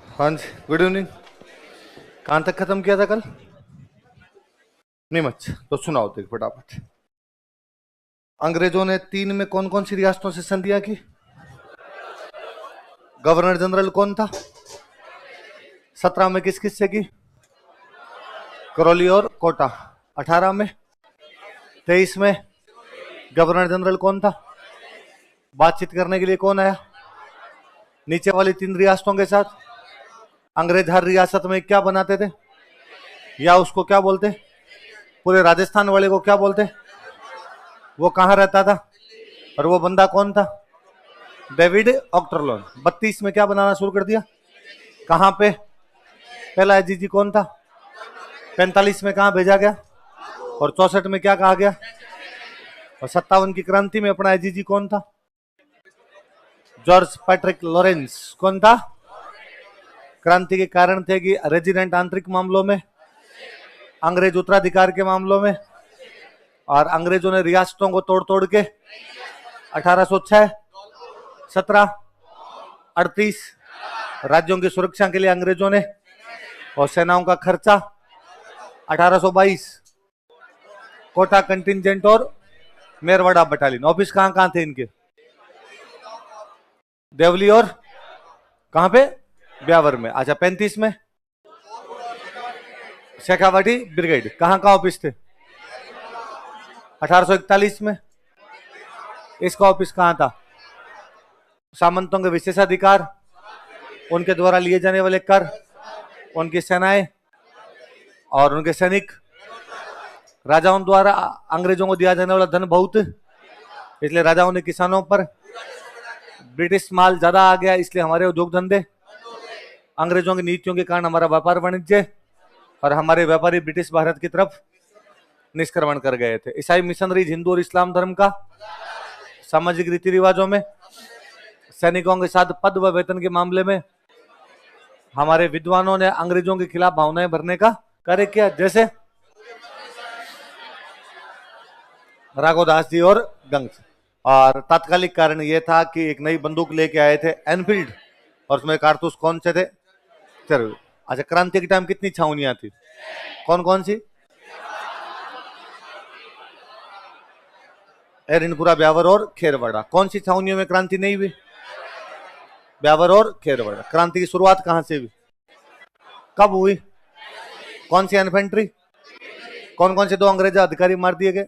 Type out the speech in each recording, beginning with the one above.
हाँ जी, good evening. कहाँ तक खत्म किया था कल? नीमच। तो सुनाओ देख फटाफट। अंग्रेजों ने 3 में कौन कौन सी रियासतों से संधियां की? गवर्नर जनरल कौन था? 17 में किस किस से की? करौली और कोटा। 18 में? 23 में? गवर्नर जनरल कौन था? बातचीत करने के लिए कौन आया नीचे वाली 3 रियासतों के साथ? अंग्रेज हर रियासत में क्या बनाते थे, या उसको क्या बोलते? पूरे राजस्थान वाले को क्या बोलते? वो कहाँ रहता था और वो बंदा कौन था? डेविड ऑक्टरलोन। 32 में क्या बनाना शुरू कर दिया? कहाँ पे? पहला एजीजी कौन था? 45 में कहाँ भेजा गया? और 64 में क्या कहा गया? और 57 की क्रांति में अपना एजीजी कौन था? George Patrick Lawrence. कौन था? क्रांति के कारण थे कि रेजिडेंट आंतरिक मामलों में, अंग्रेज उत्तराधिकार के मामलों में, और अंग्रेजों ने रियासतों को तोड़ तोड़ के 1806, 17, 38 राज्यों की सुरक्षा के लिए अंग्रेजों ने, और सेनाओं का खर्चा 1822, कोटा कंटिंजेंट और मेरवाड़ा बटालियन। ऑफिस कहां कहां थे इनके? देवली और कहां पे? ब्यावर में। अच्छा, 35 में शेखावाटी ब्रिगेड। कहां का ऑफिस थे? 1841 में इसका ऑफिस कहां था? सामंतों के विशेषाधिकार, उनके द्वारा लिए जाने वाले कर, उनकी सेनाएं और उनके सैनिक, राजाओं द्वारा अंग्रेजों को दिया जाने वाला धन बहुत, इसलिए राजाओं ने किसानों पर, ब्रिटिश माल ज्यादा आ गया इसलिए हमारे उद्योग धंधे, अंग्रेजों की नीतियों के कारण हमारा व्यापार वाणिज्य, और हमारे व्यापारी ब्रिटिश भारत की तरफ निष्क्रमण कर गए थे। ईसाई मिशनरीज हिंदू और इस्लाम धर्म का, सामाजिक रीति रिवाजों में, सैनिकों के साथ पद व वेतन के मामले में हमारे विद्वानों ने अंग्रेजों के खिलाफ भावनाएं भरने का कार्य किया, जैसे राघोदास जी और गंग। और तात्कालिक कारण यह था कि एक नई बंदूक लेके आए थे एनफील्ड, और उसमें कारतूस कौन से थे? चलो। अच्छा, क्रांति के टाइम कितनी छावनियां थी? कौन कौन सी? एरनपुरा, ब्यावर और खेरवाड़ा। कौन सी छावनियों में क्रांति नहीं हुई? ब्यावर और खेरवाड़ा। क्रांति की शुरुआत कहां से हुई? कब हुई? कौन सी इन्फेंट्री? कौन कौन से 2 अंग्रेज अधिकारी मार दिए गए?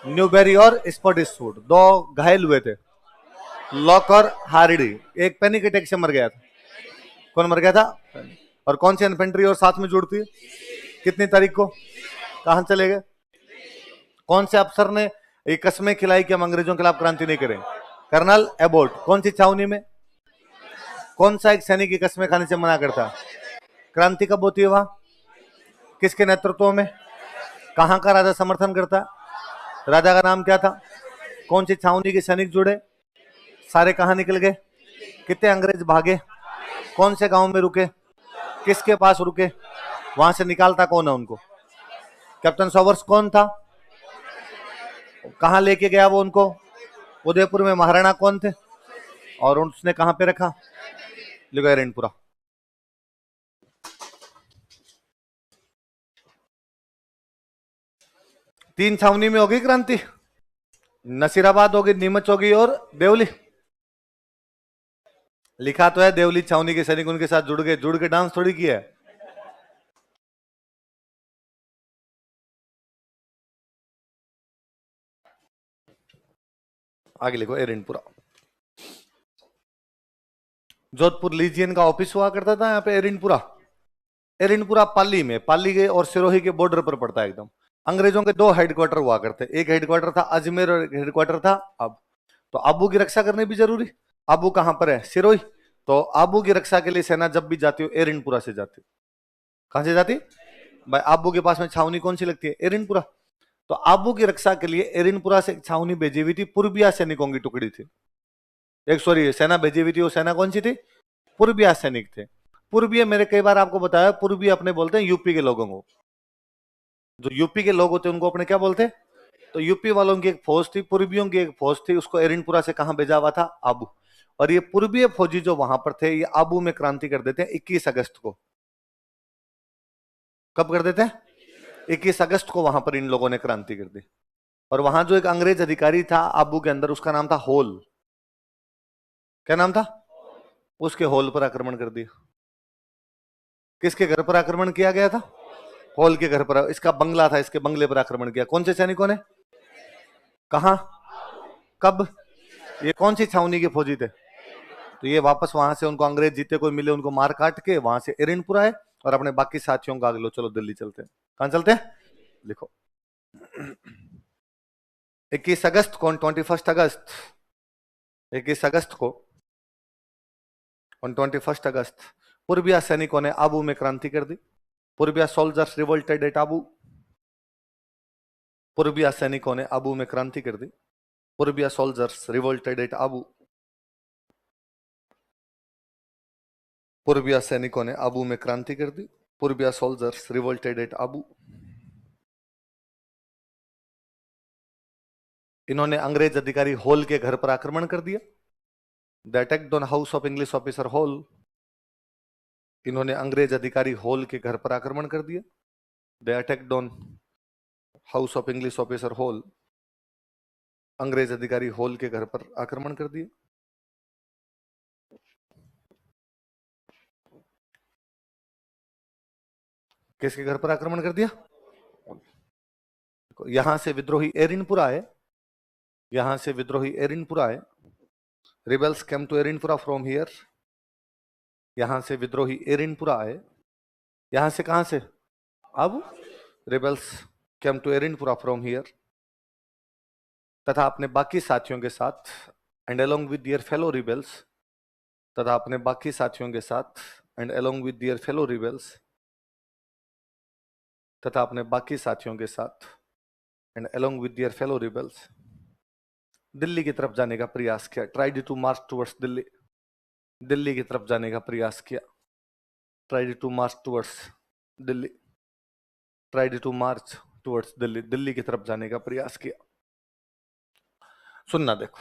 न्यूबेरी और स्पॉटिसफुड। 2 घायल हुए थे, लॉक और हार्डी। एक पैनिक अटैक से मर गया था। कौन मर गया था? और कौन सी इन्फेंट्री और साथ में जुड़ती है? कितनी तारीख को? कहां चले गए? कौन से अफसर ने ये कस्में खिलाई कि हम अंग्रेजों के खिलाफ क्रांति नहीं करेंगे? Colonel Abbott. कौन सी छावनी में? कौन सा एक सैनिक की कस्में खाने से मना करता? क्रांति कब होती है वहां? किसके नेतृत्व में? कहां का राजा समर्थन करता? राजा का नाम क्या था? कौन सी छावनी के सैनिक जुड़े? सारे कहां निकल गए? कितने अंग्रेज भागे? कौन से गांव में रुके? किसके पास रुके? वहां से निकालता कौन है उनको? कैप्टन सॉवर्स कौन था? कहां लेके गया वो उनको? उदयपुर में महाराणा कौन थे और उसने कहां पे रखा? लिखो एरनपुरा। तीन छावनी में होगी क्रांति। नसीराबाद होगी, नीमच होगी और देवली। लिखा तो है देवली छावनी के सैनिक उनके साथ जुड़ के डांस थोड़ी किया है। आगे लिखो एरनपुरा। जोधपुर लीजियन का ऑफिस हुआ करता था यहाँ पे एरनपुरा। एरनपुरा पाली में, पाली के और सिरोही के बॉर्डर पर पड़ता है एकदम। अंग्रेजों के 2 हेडक्वार्टर हुआ करते, एक हेडक्वार्टर था अजमेर और एक हेडक्वार्टर था अब। तो आबू की रक्षा करनी भी जरूरी। आबू कहां पर है? सिरोही। तो आबू की रक्षा के लिए सेना जब भी जाती हो एरनपुरा से जाती। कहां से जाती भाई? आबू के पास में छावनी कौन सी लगती है? एरनपुरा। तो आबू की रक्षा के लिए एरनपुरा से एक छावनी भेजी हुई थी, पूर्बिया सैनिकों की टुकड़ी थी। एक सॉरी सेना भेजी हुई थी, वो सेना कौन सी थी? पूर्बिया सैनिक थे। पूर्वीय, मैंने कई बार आपको बताया, पूर्वीय अपने बोलते हैं यूपी के लोगों को। जो यूपी के लोग होते हैं उनको अपने क्या बोलते हैं? तो यूपी वालों की एक फौज थी, पूर्वियों की एक फौज थी, उसको एरिनपुरा से कहां भेजा हुआ था? आबू। और ये पूर्वीय फौजी जो वहां पर थे, ये आबू में क्रांति कर देते हैं 21 अगस्त को। कब कर देते हैं? 21 अगस्त को वहां पर इन लोगों ने क्रांति कर दी। और वहां जो एक अंग्रेज अधिकारी था आबू के अंदर, उसका नाम था होल। क्या नाम था? उसके होल पर आक्रमण कर दिया। किसके घर पर आक्रमण किया गया था? होल के घर पर। इसका बंगला था, इसके बंगले पर आक्रमण किया। कौन से सैनिकों ने? कहा? कब? ये कौन सी छावनी के फौजी थे? तो ये वापस वहां से उनको अंग्रेज जीते कोई मिले, उनको मार काट के वहां से एरिनपुर आए और अपने बाकी साथियों को आगे लो, चलो दिल्ली चलते हैं। कहां चलते हैं? लिखो। 21 अगस्त को, 21 अगस्त, 21 अगस्त को, 21 अगस्त, पूर्विया सैनिकों ने आबू में क्रांति कर दी। Purbiya soldiers revolted at Abu. Purbiya सैनिकों ने आबू में क्रांति कर दी। Purbiya soldiers revolted at Abu. Purbiya सैनिकों ने आबू में क्रांति कर दी। Purbiya soldiers revolted at Abu. इन्होंने अंग्रेज अधिकारी होल के घर पर आक्रमण कर दिया। The attacked on house of English officer Hole. इन्होंने अंग्रेज अधिकारी होल के घर पर आक्रमण कर दिया। The attacked on house of English officer Hole. अंग्रेज अधिकारी होल के घर पर आक्रमण कर दिया। किसके घर पर आक्रमण कर दिया? यहां से विद्रोही एरिनपुर आए। यहां से विद्रोही एरिनपुर आए। Rebels came to Erinpura from here. यहां से विद्रोही एरिनपुरा आए। यहां से कहां से? अब rebels came to Erinpura from here. तथा अपने बाकी साथियों के साथ, and along with their fellow rebels, तथा अपने बाकी साथियों के साथ, and along with their fellow rebels, तथा अपने बाकी साथियों के साथ, and along with their fellow rebels, Delhi की तरफ जाने का प्रयास किया। Tried to march towards Delhi. Delhi की तरफ जाने का प्रयास किया। Tried to march towards Delhi. Tried to march towards Delhi. Delhi की तरफ जाने का प्रयास किया। सुनना देखो,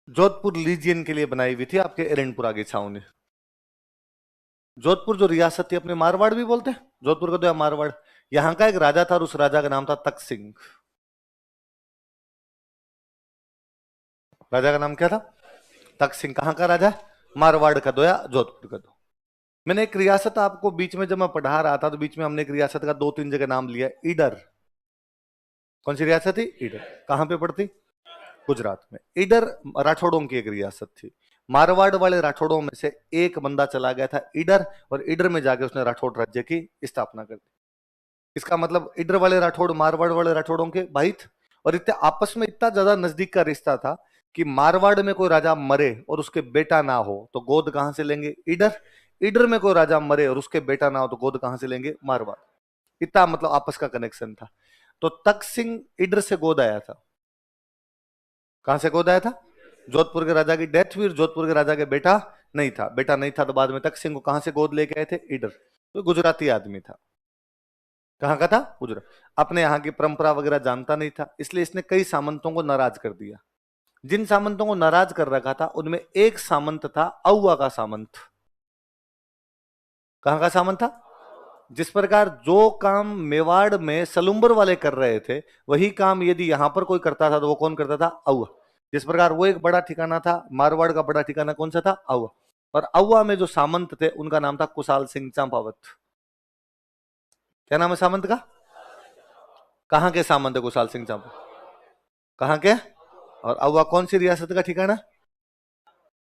जोधपुर लीजियन के लिए बनाई हुई थी आपके एरिनपुरा की छावनी। जोधपुर जो रियासत थी, अपने मारवाड़ भी बोलते हैं जोधपुर को, तो मारवाड़। यहां का एक राजा था और उस राजा का नाम था तख्त सिंह। राजा का नाम क्या था? तख्त सिंह। कहां का राजा? मारवाड़ का दो या जोधपुर का दो। मैंने एक रियासत आपको बीच में जब मैं पढ़ा रहा था, तो बीच में हमने एक रियासत का 2-3 जगह नाम लिया। ईडर। कौन सी रियासत थी? ईडर। कहां पे पड़ती? गुजरात में। ईडर राठौड़ों की एक रियासत थी। मारवाड़ वाले राठौड़ों में से एक बंदा चला गया था ईडर, और ईडर में जाके उसने राठौड़ राज्य की स्थापना कर दी। इसका मतलब ईडर वाले राठौड़ मारवाड़ वाले राठौड़ों के भाई थे, और इतने आपस में इतना ज्यादा नजदीक का रिश्ता था कि मारवाड़ में कोई राजा मरे और उसके बेटा ना हो तो गोद कहां से लेंगे? ईडर। ईडर में कोई राजा मरे और उसके बेटा ना हो तो गोद कहां से लेंगे? मारवाड़। इतना मतलब आपस का कनेक्शन था। तो तख्त सिंह ईडर से गोद आया था। कहां से गोद आया था? जोधपुर के राजा की डेथ हुई, जोधपुर के राजा के बेटा नहीं था। बेटा नहीं था तो बाद में तख्त सिंह को कहां से गोद लेके आए थे? ईडर। तो गुजराती आदमी था। कहां का था? गुजरात। अपने यहाँ की परंपरा वगैरह जानता नहीं था, इसलिए इसने कई सामंतों को नाराज कर दिया। जिन सामंतों को नाराज कर रखा था उनमें एक सामंत था औवा का सामंत। कहां का सामंत था? जिस प्रकार जो काम मेवाड़ में सलुम्बर वाले कर रहे थे, वही काम यदि यहां पर कोई करता था तो वो कौन करता था? औवा। जिस प्रकार वो एक बड़ा ठिकाना था, मारवाड़ का बड़ा ठिकाना कौन सा था? औवा। और औवा में जो सामंत थे उनका नाम था कुशाल सिंह चंपावत। क्या नाम है सामंत का? कहां के सामंत है कुशाल सिंह चंपावत? कहां के? और औवा कौन सी रियासत का ठिकाना?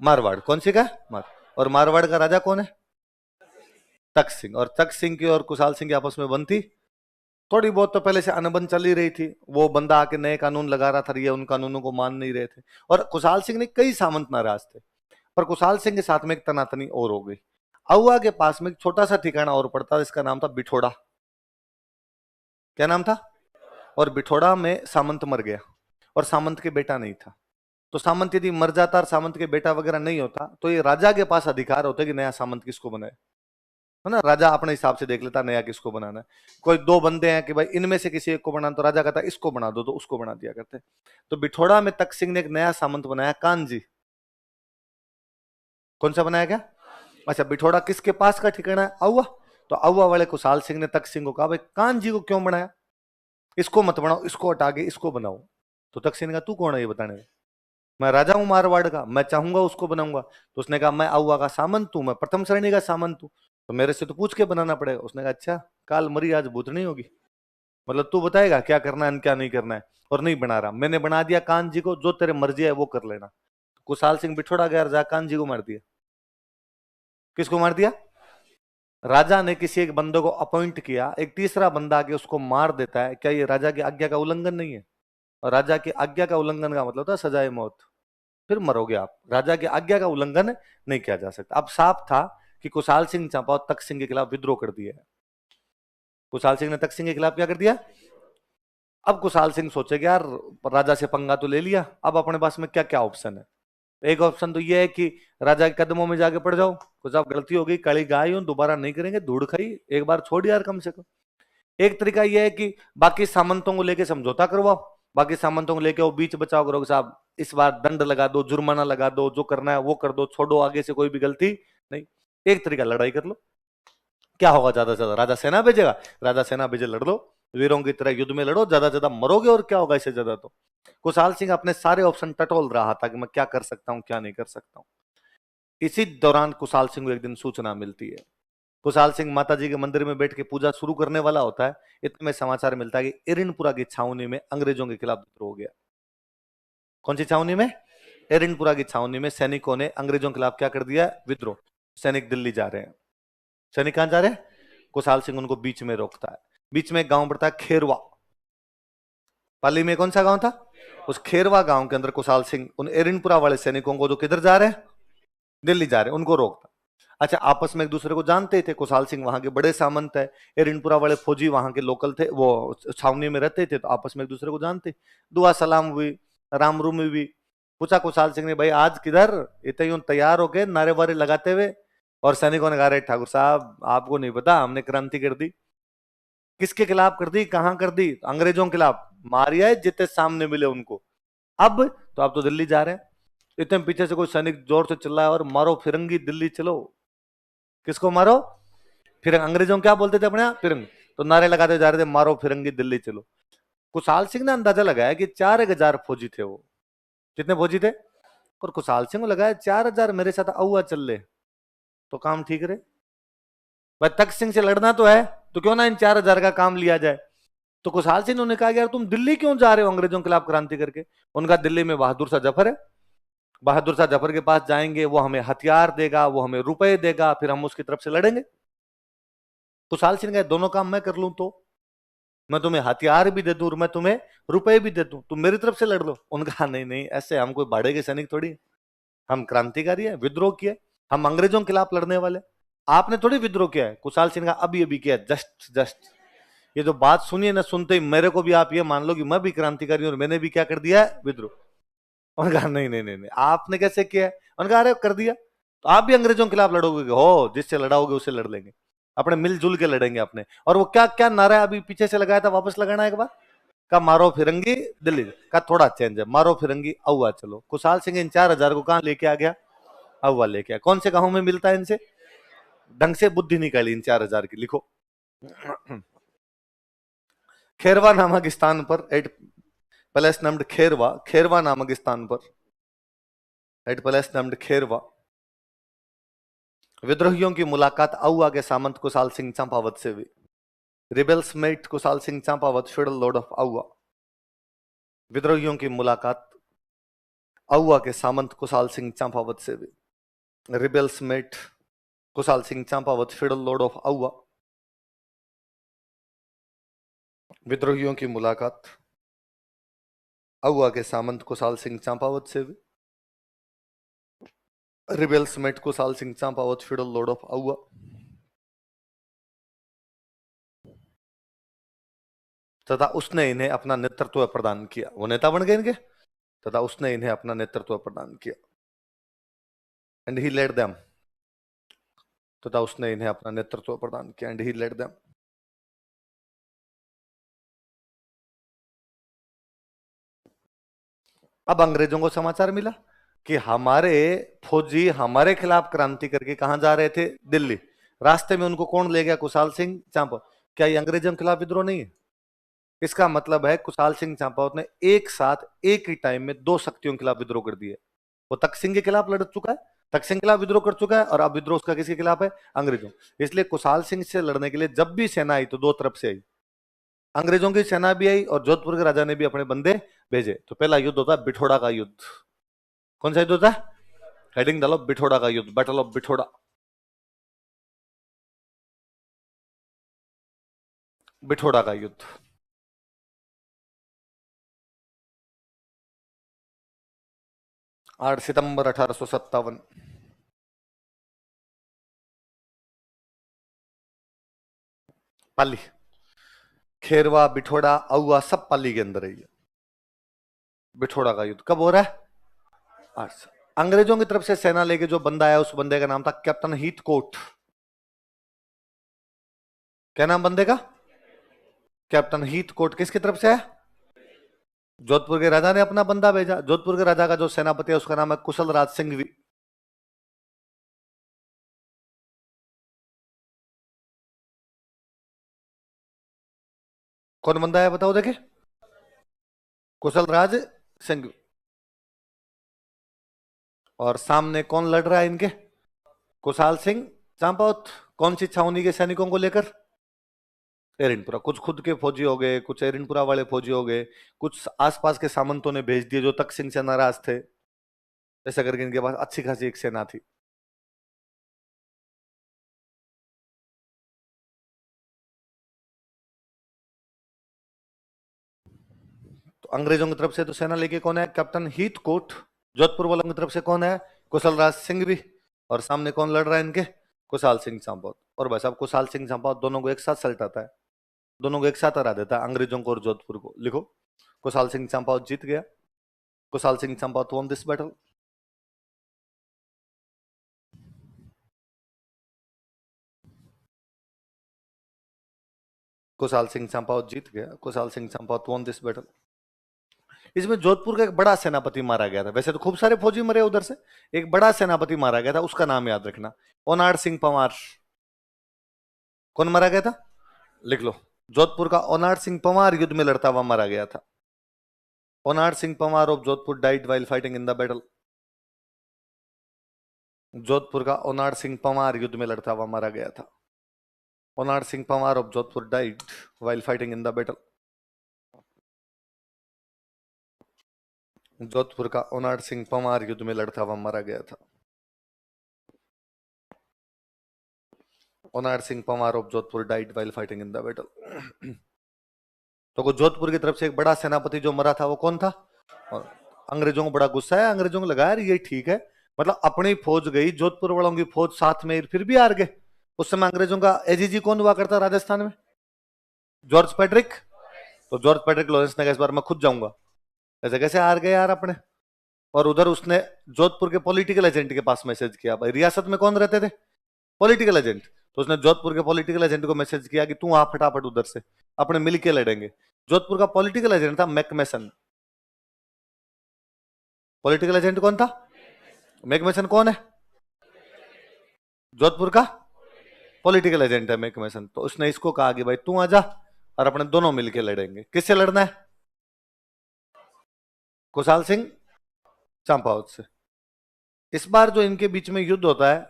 मारवाड़। कौन सी का? मार। और मारवाड़ का राजा कौन है? तख्त सिंह। और तख्त सिंह की और कुशाल सिंह की आपस में बनती थोड़ी बहुत तो पहले से अनबन चल ही रही थी। वो बंदा आके नए कानून लगा रहा था, ये उन कानूनों को मान नहीं रहे थे, और कुशाल सिंह ने कई सामंत नाराज थे। पर कुशाल सिंह के साथ में एक तनातनी और हो गई। औवा के पास में एक छोटा सा ठिकाना और पड़ता, इसका नाम था बिठोड़ा। क्या नाम था? और बिठोड़ा में सामंत मर गया और सामंत के बेटा नहीं था। तो सामंत यदि मर जाता और सामंत के बेटा वगैरह नहीं होता तो ये राजा के पास अधिकार होता कि नया सामंत किसको बनाए। है ना। राजा अपने हिसाब से देख लेता नया किसको बनाना है। कोई दो बंदे हैं कि भाई इनमें से किसी एक को बनाना, तो राजा कहता इसको बना दो, तो उसको बना दिया करते। तो बिठोड़ा में तख्त सिंह ने एक नया सामंत बनाया, कानजी। कौन सा बनाया क्या? अच्छा, बिठोड़ा किसके पास का ठिकाना है? औवा। तो औवा वाले कुशाल सिंह ने तख्त सिंह को कहा भाई कानजी को क्यों बनाया, इसको मत बनाओ, इसको हटा के इसको बनाओ। तो तख्त सिंह ने कहा तू कौन है ये बताने में? मैं राजा हूं मारवाड़ का, मैं चाहूंगा उसको बनाऊंगा। तो उसने कहा मैं औवा का सामंत हूं, मैं प्रथम श्रेणी का सामंत हूं, तो मेरे से तो पूछ के बनाना पड़ेगा। उसने कहा अच्छा, काल मरी आज भूतनी होगी, मतलब तू बताएगा क्या करना है क्या नहीं करना है। और नहीं बना रहा, मैंने बना दिया कान जी को, जो तेरे मर्जी है वो कर लेना। कुशाल सिंह बिठोड़ा गया, राजा कान जी को मार दिया। किसको मार दिया? राजा ने किसी एक बंदे को अपॉइंट किया, एक तीसरा बंदा आके उसको मार देता है, क्या ये राजा की आज्ञा का उल्लंघन नहीं है? और राजा की आज्ञा का उल्लंघन का मतलब था सजाए मौत, फिर मरोगे आप। राजा की आज्ञा का उल्लंघन नहीं किया जा सकता। अब साफ था कि कुशाल सिंह चंपावत तख्त सिंह के खिलाफ विद्रोह कर दिया है। कुशाल सिंह ने तख्त सिंह के खिलाफ क्या कर दिया? अब कुशाल सिंह सोचेगा यार राजा से पंगा तो ले लिया, अब अपने पास में क्या क्या ऑप्शन है। एक ऑप्शन तो यह है कि राजा के कदमों में जाके पड़ जाओ, कुछ अब गलती हो गई, काली गाय हूं, दोबारा नहीं करेंगे, धूड़ खाई, एक बार छोड़ यार कम से कम। एक तरीका यह है कि बाकी सामंतों को लेके समझौता करवाओ, बाकी सामंतों को लेके वो बीच बचाव करो, साहब इस बार दंड लगा दो, जुर्माना लगा दो, जो करना है वो कर दो, छोड़ो आगे से कोई भी गलती नहीं। एक तरीका लड़ाई कर लो, क्या होगा ज्यादा से ज्यादा, राजा सेना भेजेगा, राजा सेना भेजे, लड़ लो, वीरों की तरह युद्ध में लड़ो, ज्यादा से ज्यादा मरोगे और क्या होगा इससे ज्यादा। तो कुशाल सिंह अपने सारे ऑप्शन टटोल रहा था कि मैं क्या कर सकता हूं क्या नहीं कर सकता हूं। इसी दौरान कुशाल सिंह को एक दिन सूचना मिलती है। कुशाल सिंह माता जी के मंदिर में बैठ के पूजा शुरू करने वाला होता है, इतने में समाचार मिलता है कि एरिनपुरा की छावनी में अंग्रेजों के खिलाफ विद्रोह हो गया। कौन सी छावनी में? एरिनपुरा की छावनी में सैनिकों ने अंग्रेजों के खिलाफ क्या कर दिया? विद्रोह। सैनिक दिल्ली जा रहे हैं। सैनिक कहां जा रहे हैं? कुशाल सिंह उनको बीच में रोकता है। बीच में एक गांव पड़ता है खेरवा, पाली में कौन सा गांव था? उस खेरवा गांव के अंदर कुशाल सिंह उन एरिनपुरा वाले सैनिकों को जो किधर जा रहे हैं, दिल्ली जा रहे हैं, उनको रोकता। अच्छा, आपस में एक दूसरे को जानते थे, कुशाल सिंह वहां के बड़े सामंत है, एरिनपुरा वाले फौजी वहां के लोकल थे, वो छावनी में रहते थे, तो आपस में एक दूसरे को जानते। दुआ सलाम हुई, राम रूम हुई। पूछा कुशाल सिंह ने भाई आज किधर, इतने यूं तैयार होके नारे वारे लगाते हुए। और सैनिकों ने कहा अरे ठाकुर साहब आपको नहीं पता, हमने क्रांति कर दी। किसके खिलाफ कर दी, कहां कर दी? अंग्रेजों के खिलाफ। मारिया है जितने सामने मिले उनको। अब तो आप तो दिल्ली जा रहे हैं। इतने पीछे से कोई सैनिक जोर से चिल्लाया और मारो फिरंगी दिल्ली चलो। किसको मारो? फिर अंग्रेजों क्या बोलते थे अपने यहाँ? फिरंग। तो नारे लगाते जा रहे थे मारो फिरंगी दिल्ली चलो। कुशाल सिंह ने अंदाजा लगाया कि 4,000 फौजी थे वो। कितने फौजी थे? और कुशाल सिंह को लगाया 4,000 मेरे साथ औवा चल ले तो काम ठीक रहे। भाई तख्त सिंह से लड़ना तो है, तो क्यों ना इन 4,000 का काम लिया जाए। तो कुशाल सिंह ने कहा यार तुम दिल्ली क्यों जा रहे हो अंग्रेजों के खिलाफ क्रांति करके? उनका दिल्ली में बहादुर शाह जफर है, बहादुर शाह जफर के पास जाएंगे, वो हमें हथियार देगा, वो हमें रुपए देगा, फिर हम उसकी तरफ से लड़ेंगे। कुशाल सिंह ने दोनों काम मैं कर लूं तो मैं तुम्हें हथियार भी दे दूं और मैं तुम्हें रुपए भी दे दूं, तुम मेरी तरफ से लड़ लो। उनका नहीं नहीं, ऐसे हम कोई भाड़े के सैनिक थोड़ी, हम क्रांतिकारी है, विद्रोह किए, हम अंग्रेजों के खिलाफ लड़ने वाले। आपने थोड़ी विद्रोह किया है। कुशाल सिंह का अभी अभी किया, जस्ट जस्ट। ये जो बात सुनिए ना, सुनते ही मेरे को भी आप ये मान लो कि मैं भी क्रांतिकारी हूं और मैंने भी क्या कर दिया है? विद्रोह। उनका नहीं नहीं नहीं नहीं, आपने कैसे किया है? उनका अरे कर दिया तो आप भी अंग्रेजों के खिलाफ लड़ोगे? हो, जिससे लड़ाओगे उससे लड़ लेंगे, अपने मिलजुल के लड़ेंगे अपने। और वो क्या क्या नारा है अभी पीछे से लगाया था, वापस लगाना एक बार। का मारो फिरंगी दिल्ली का थोड़ा चेंज है, मारो फिरंगी औवा चलो। कुशाल सिंह इन 4,000 को कहां लेके आ गया? औवा लेके आया। कौन से गांव में मिलता है इनसे? ढंग से बुद्धि निकाली इन 4,000 की, लिखो। खेरवा नामक स्थान पर एट प्लेस नामड खेरवा, खेरवा नामक स्थान पर एट प्लेस नामड खेरवा विद्रोहियों की मुलाकात औवा के सामंत कुशाल सिंह चंपावत से हुई। Rebels met Kushal Singh Champawat, feudal lord of Auwa. विद्रोहियों की मुलाकात औवा के सामंत कुशाल सिंह चंपावत से हुई। Rebels met Kushal Singh Champawat, feudal lord of Auwa. विद्रोहियों की मुलाकात औवा के सामंत कुशाल सिंह चंपावत से हुई। Rebels met Kushal Singh Champawat, feudal lord of Auwa. तथा उसने इन्हें अपना नेतृत्व प्रदान किया। वो नेता बन गए इनके, तथा उसने इन्हें अपना नेतृत्व प्रदान किया। एंड ही लेड देम तथा उसने इन्हें अपना नेतृत्व प्रदान किया एंड ही लेड देम। अब अंग्रेजों को समाचार मिला कि हमारे फौजी हमारे खिलाफ क्रांति करके कहां जा रहे थे, दिल्ली। रास्ते में उनको कौन ले गया, कुशाल सिंह चांपा। क्या ये अंग्रेजों के खिलाफ विद्रोह नहीं है? इसका मतलब है कुशाल सिंह चांपावत ने एक साथ एक ही टाइम में दो शक्तियों के खिलाफ विद्रोह कर दिए। वो तख्त सिंह के खिलाफ लड़ चुका है, तख्त सिंह के खिलाफ विद्रोह कर चुका है, और अब विद्रोह उसका किसके खिलाफ है, अंग्रेजों। इसलिए कुशाल सिंह से लड़ने के लिए जब भी सेना आई तो दो तरफ से आई, अंग्रेजों की सेना भी आई और जोधपुर के राजा ने भी अपने बंदे भेजे। तो पहला युद्ध होता है बिठोड़ा का युद्ध। कौन सा युद्ध होता है? हेडिंग डालो, बिठोड़ा का युद्ध, बैटल ऑफ बिठोड़ा। बिठोड़ा का युद्ध 8 सितंबर 1857। पाली, खेरवा, बिठोड़ा, अहुआ सब पाली के अंदर है। ये बिठोड़ा का युद्ध कब हो रहा है? 8। अंग्रेजों की तरफ से सेना लेके जो बंदा आया उस बंदे का नाम था कैप्टन हीथकोट। क्या नाम बंदे का? Captain Heathcote. किसकी तरफ से है? जोधपुर के राजा ने अपना बंदा भेजा। जोधपुर के राजा का जो सेनापति है उसका नाम है कुशल राज सिंघवी। कौन बंदा है बताओ देखे? कुशल राज सिंह। और सामने कौन लड़ रहा है इनके? कुशाल सिंह चांपावत। कौन सी छावनी के सैनिकों को लेकर? एरिनपुरा। कुछ खुद के फौजी हो गए, कुछ एरिनपुरा वाले फौजी हो गए, कुछ आसपास के सामंतों ने भेज दिए जो तख्त सिंह से नाराज थे। ऐसा करके इनके पास अच्छी खासी एक सेना थी। तो अंग्रेजों की तरफ से तो सेना लेके कौन है? Captain Heathcote. जोधपुर वालों की तरफ से कौन है? कुशल राज सिंह भी। और सामने कौन लड़ रहा है इनके? कुशाल सिंह चांपावत। और भाई साहब कुशाल सिंह चांपावत दोनों को एक साथ सल्टाता है, दोनों को एक साथ हरा देता है, अंग्रेजों को और जोधपुर को। लिखो, कुशाल सिंह चंपावत जीत गया। Kushal Singh Champawat won this battle। Kushal Singh Champawat जीत गया। Kushal Singh Champawat won this battle। इसमें जोधपुर का एक बड़ा सेनापति मारा गया था। वैसे तो खूब सारे फौजी मरे उधर से, एक बड़ा सेनापति मारा गया था, उसका नाम याद रखना, ओनाड सिंह पंवार। कौन मारा गया था? लिख लो, जोधपुर का ओनाड सिंह पंवार युद्ध में लड़ता हुआ मारा गया था। Onad Singh Panwar of Jodhpur died while fighting in the battle. Jodhpur का ओनाड सिंह पंवार युद्ध में लड़ता हुआ मारा गया था। Onad Singh Panwar of Jodhpur died while fighting in the battle. Jodhpur का ओनाड सिंह पंवार युद्ध में लड़ता हुआ मारा गया था। Onad Singh Panwar of Jodhpur died while fighting in the battle. तो जोधपुर की तरफ से एक बड़ा सेनापति जो मरा था वो कौन था? और अंग्रेजों को बड़ा गुस्सा है, अंग्रेजों को लगा यार ये ठीक है, मतलब अपनी फौज गई, जोधपुर वालों की फौज साथ में, फिर भी हार गए। उस समय अंग्रेजों का एजीजी कौन हुआ करता राजस्थान में? George Patrick. तो जॉर्ज पैट्रिक लॉरेंस ने कहा इस बार मैं खुद जाऊंगा। ऐसे कैसे हार गए यार अपने? और उधर उसने जोधपुर के पॉलिटिकल एजेंट के पास मैसेज किया, भाई रियासत में कौन रहते थे? Political agent. तो उसने जोधपुर के पॉलिटिकल एजेंट को मैसेज किया कि तू आ फटाफट उधर से, अपने मिलके लड़ेंगे। जोधपुर का पॉलिटिकल एजेंट था मैकमेसन। पॉलिटिकल एजेंट कौन था? मैकमेसन कौन है? जोधपुर का पॉलिटिकल एजेंट है मैकमेसन। तो उसने इसको कहा कि भाई तू आजा और अपने दोनों मिलके लड़ेंगे। किससे लड़ना है? कुशाल सिंह चंपावत से। इस बार जो इनके बीच में युद्ध होता है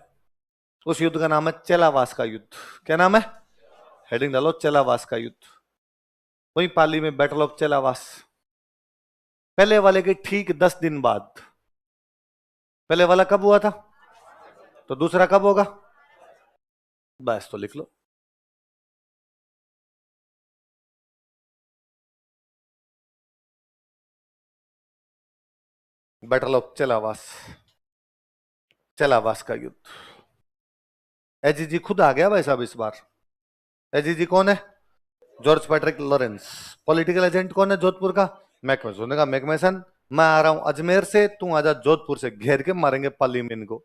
उस युद्ध का नाम है चेलावास का युद्ध। क्या नाम है? हेडिंग डालो, चेलावास का युद्ध। वही पाली में बैटल ऑफ चेलावास। पहले वाले के ठीक 10 दिन बाद। पहले वाला कब हुआ था? तो दूसरा कब होगा? बस तो लिख लो। Battle of Chelawas. चेलावास का युद्ध। एजीजी खुद आ गया भाई साहब इस बार। एजीजी कौन है? George Patrick Lawrence. Political agent कौन है जोधपुर का? मैकमेसन। उन्होंने कहा मैकमेसन मैं आ रहा हूं अजमेर से, तू आजा जोधपुर से, घेर के मारेंगे पाली में इनको।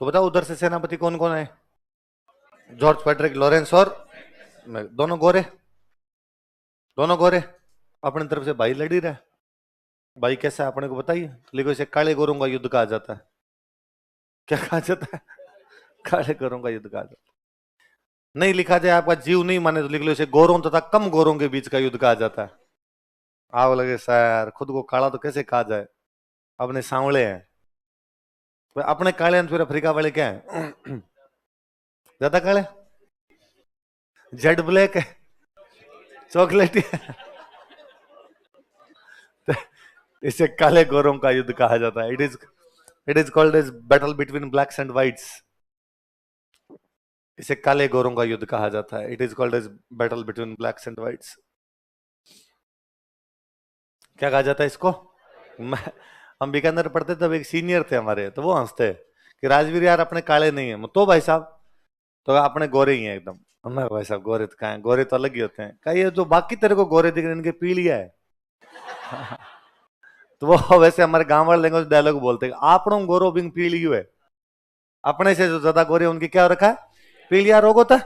तो बताओ उधर से सेनापति कौन कौन है? जॉर्ज पैट्रिक लॉरेंस और दोनों गोरे, दोनों गोरे। अपनी तरफ से भाई लड़ी रहा है। भाई कैसा है अपने को बताइए, लिखो इसे काले गोरों का युद्ध कहा जाता है। क्या कहा जाता है? काले गोरों का युद्ध कहा जाता है। नहीं लिखा जाए, आपका जीव नहीं माने तो लिख लो इसे गोरों तथा कम गोरों के बीच का युद्ध कहा जाता है। आओ लगे सर, खुद को काला तो कैसे कहा जाए, अपने सांवले हैं। अपने काले फिर अफ्रीका वाले क्या है? ज्यादा काले, जेड ब्लैक है, चॉकलेटी है। इसे काले गोरों का युद्ध कहा जाता है। It is called as battle between blacks and whites. इसे काले गोरों का युद्ध कहा जाता है। It is called as battle between blacks and whites. क्या कहा जाता है इसको? हम बीकानेर पढ़ते तब एक सीनियर थे हमारे, तो वो हंसते कि राजवीर यार अपने काले नहीं है। तो भाई साहब तो अपने गोरे ही हैं एकदम। मैं भाई साहब गोरे तो कहाँ है, गोरे तो अलग ही होते हैं। कहा ये जो बाकी तेरे को गोरे दिख रहे हैं इनके पीलिया है। तो वो वैसे हमारे गांव वाले लैंग्वेज डायलॉग बोलते हैं, आपनों गोरो बिंग पीलियो है। अपने से जो ज्यादा गोरे उनकी क्या हो रखा है? पीलिया रोग होता है।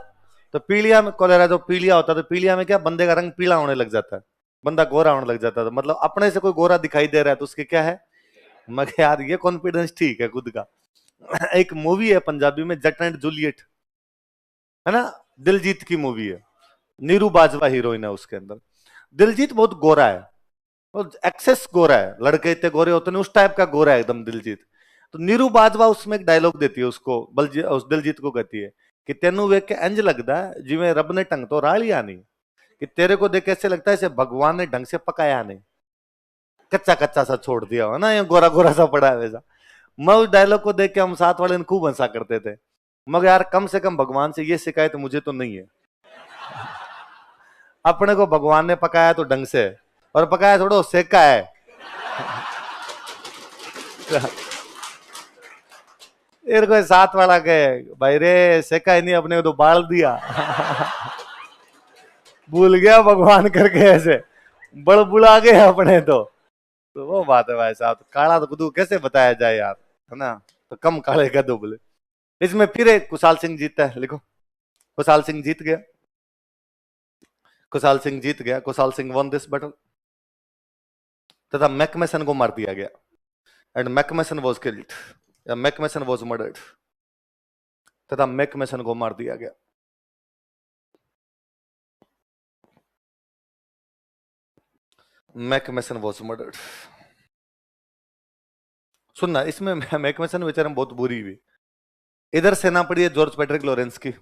तो पीलिया में कोलेरा जो पीलिया होता है, तो पीलिया में क्या बंदे का रंग पीला होने लग जाता है, बंदा गोरा होने लग जाता है। तो मतलब अपने से कोई गोरा दिखाई दे रहा है तो उसके क्या है? मगर यार ये कॉन्फिडेंस ठीक है खुद का। एक मूवी है पंजाबी में, जट एंड जूलियट, है ना, दिलजीत की मूवी है। नीरू बाजवा हीरोइन है उसके अंदर। दिलजीत बहुत गोरा है, एक्सेस गोरा है, लड़के इतने गोरे होते हैं उस टाइप का गोरा है एकदम दिलजीत। तो नीरू बाजवा उसमें एक डायलॉग देती है उसको, उस दिलजीत को कहती है कि तेनू वेख के इंज लगता है जिवें रब ने ढंग तो रालिया नहीं, कि तेरे को देख ऐसे लगता है इसे भगवान ने ढंग से पकाया नहीं, कच्चा कच्चा सा छोड़ दिया हो ना, ये गोरा गोरा सा पड़ा है वैसा। मैं उस डायलॉग को देख के हम साथ वाले ने खूब हंसा करते थे। मगर यार कम से कम भगवान से ये शिकायत मुझे तो नहीं है। अपने को भगवान ने पकाया तो ढंग से, और पकाया थोड़ा सेका है। फिर कोई साथ वाला के भाई रे सेका ही नहीं, अपने को तो बाल दिया। भूल गया भगवान करके, ऐसे बड़बुला गए अपने तो वो बात है भाई साहब। तो काला तो खुद कैसे बताया जाए यार, है ना। तो कम काले का दो बोले। इसमें फिर एक कुशाल सिंह जीतता है, लिखो कुशाल सिंह जीत गया। कुशाल सिंह जीत गया। Kushal Singh won this battle तथा मैकमेसन को मार दिया गया। एंड मैकमेसन वॉज किल्ड, या मैकमेसन वॉज मर्डर्ड, तथा मैकमेसन को मार दिया गया। मैकमेसन वॉज मर्डर्ड। सुनना, इसमें मैकमेसन बेचारे में बहुत बुरी हुई। इधर सेना पड़ी है जॉर्ज पैट्रिक लॉरेंस की,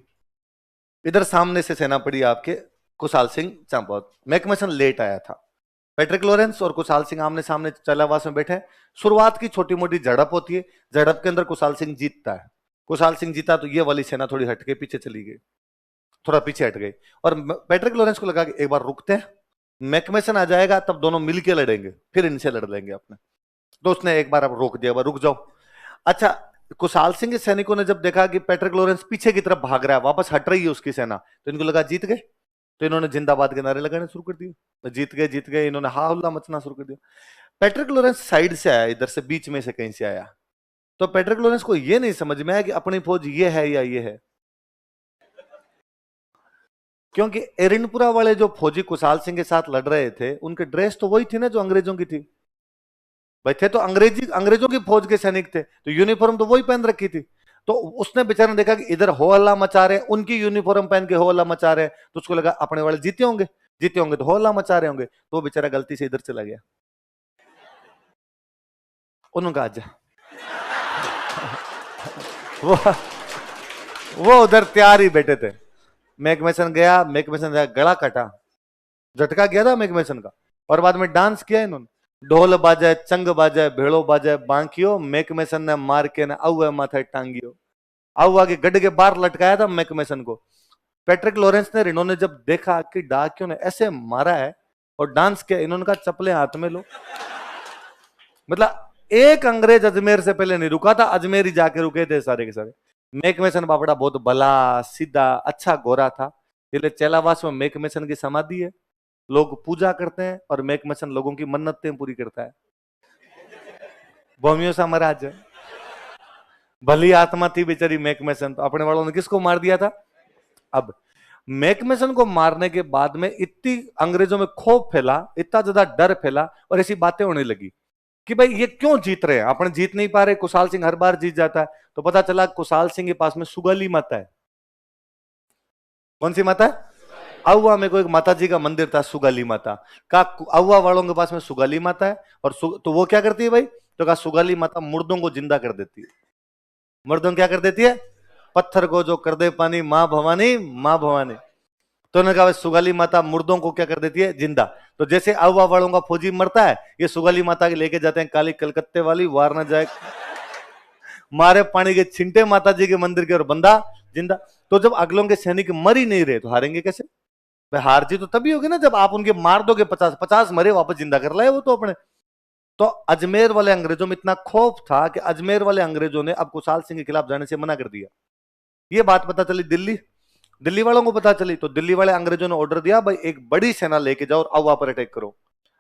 इधर सामने से सेना पड़ी आपके कुशाल सिंह चांपौत। मैकमेसन लेट आया था। पैट्रिक लॉरेंस और कुशाल सिंह आमने सामने चलावास में बैठे। शुरुआत की छोटी मोटी झड़प होती है, झड़प के अंदर कुशाल सिंह जीतता है। कुशाल सिंह जीता तो ये वाली सेना थोड़ी हटके पीछे चली गई, थोड़ा पीछे हट गई। और पैट्रिक लॉरेंस को लगा कि एक बार रुकते हैं, मैकमेसन आ जाएगा तब दोनों मिलके लड़ेंगे, फिर इनसे लड़ लेंगे अपने। तो उसने एक बार अब रोक दिया, रुक जाओ। अच्छा, कुशाल सिंह के सैनिकों ने जब देखा कि पैट्रिक लॉरेंस पीछे की तरफ भाग रहा है, वापस हट रही है उसकी सेना, तो इनको लगा जीत गए। तो इन्होंने जिंदाबाद के नारे लगाने शुरू कर दिए, तो जीत गए जीत गए, इन्होंने हा हुल्ला मचना शुरू कर दिया। पैट्रिक लॉरेंस साइड से आया, इधर से बीच में से कहीं से आया। तो पैट्रिक लॉरेंस को यह नहीं समझ में आया कि अपनी फौज ये है या ये है, क्योंकि एरिनपुरा वाले जो फौजी कुशाल सिंह के साथ लड़ रहे थे उनके ड्रेस तो वही थी ना जो अंग्रेजों की थी। भाई थे तो अंग्रेजों की फौज के सैनिक थे, तो यूनिफॉर्म तो वही पहन रखी थी। तो उसने बेचारे ने देखा कि इधर हो हल्ला मचा रहे, उनकी यूनिफॉर्म पहन के हो हल्ला मचा रहे, तो उसको लगा अपने वाले जीते होंगे, जीते होंगे तो हो हल्ला मचा रहे होंगे, तो वो बेचारा गलती से इधर चला गया। उन्होंने कहा जा। वो वो उधर तैयार ही बैठे थे। मैकमेसन गया, मैकमेसन गला कटा, झटका गया था मैकमेसन का। और बाद में डांस किया इन्होंने, ढोल बाजे, चंग बाजे, भेड़ो बाजे, बांकियो, मैकमेसन ने मार के ना आउए माथे टांगियो। आउआ के गड्ढे के बाहर लटकाया था मैकमेसन को। पैट्रिक लॉरेंस ने, इन्होंने जब देखा कि डाकियों ने ऐसे मारा है और डांस किया, इन्होंने कहा चप्पलें हाथ में लो। मतलब एक अंग्रेज अजमेर से पहले नहीं रुका था, अजमेर ही जाके रुके थे सारे के सारे। मैकमेसन बापड़ा बहुत भला सीधा अच्छा गोरा था, इसलिए चेलावास में मैकमेसन की समाधि है, लोग पूजा करते हैं और मैकमेसन लोगों की मन्नतें पूरी करता है। बोमियो सा महाराज है। भली आत्मा थी बेचारी मैकमेसन, तो अपने वालों ने किसको मार दिया था। अब मैकमेसन को मारने के बाद में इतनी अंग्रेजों में खौफ फैला, इतना ज्यादा डर फैला और ऐसी बातें होने लगी कि भाई ये क्यों जीत रहे हैं, अपने जीत नहीं पा रहे, कुशाल सिंह हर बार जीत जाता है। तो पता चला कुशाल सिंह के पास में सुगाली माता है। कौन सी माता है। अहुआ में कोई माता जी का मंदिर था, सुगाली माता का। अहुआ वालों के पास में सुगाली माता है। और तो वो क्या करती है भाई, तो कहा सुगाली माता मुर्दों को जिंदा कर देती है। मुर्दों क्या कर देती है, पत्थर को जो कर दे पानी, माँ भवानी माँ भवानी। तो उन्होंने कहा सुगाली माता मुर्दों को क्या कर देती है, जिंदा। तो जैसे अहुआ वालों का फौजी मरता है, ये सुगाली माता के लेके जाते हैं काली कलकत्ते वाली, वार न जाए मारे पानी के छिंटे माता जी के मंदिर के, और बंदा जिंदा। तो जब अगलों के सैनिक मर ही नहीं रहे तो हारेंगे कैसे। भाई हार जी तो तभी होगी ना जब आप उनके मार दोगे, 50-50 मरे वापस जिंदा कर लाए वो तो अपने। तो अजमेर वाले अंग्रेजों में इतना खौफ था कि अजमेर वाले अंग्रेजों ने अब कुशाल सिंह के खिलाफ जाने से मना कर दिया। ये बात पता चली दिल्ली, दिल्ली वालों को पता चली, तो दिल्ली वाले अंग्रेजों ने ऑर्डर दिया भाई एक बड़ी सेना लेके जाओ और अहुआ पर अटैक करो।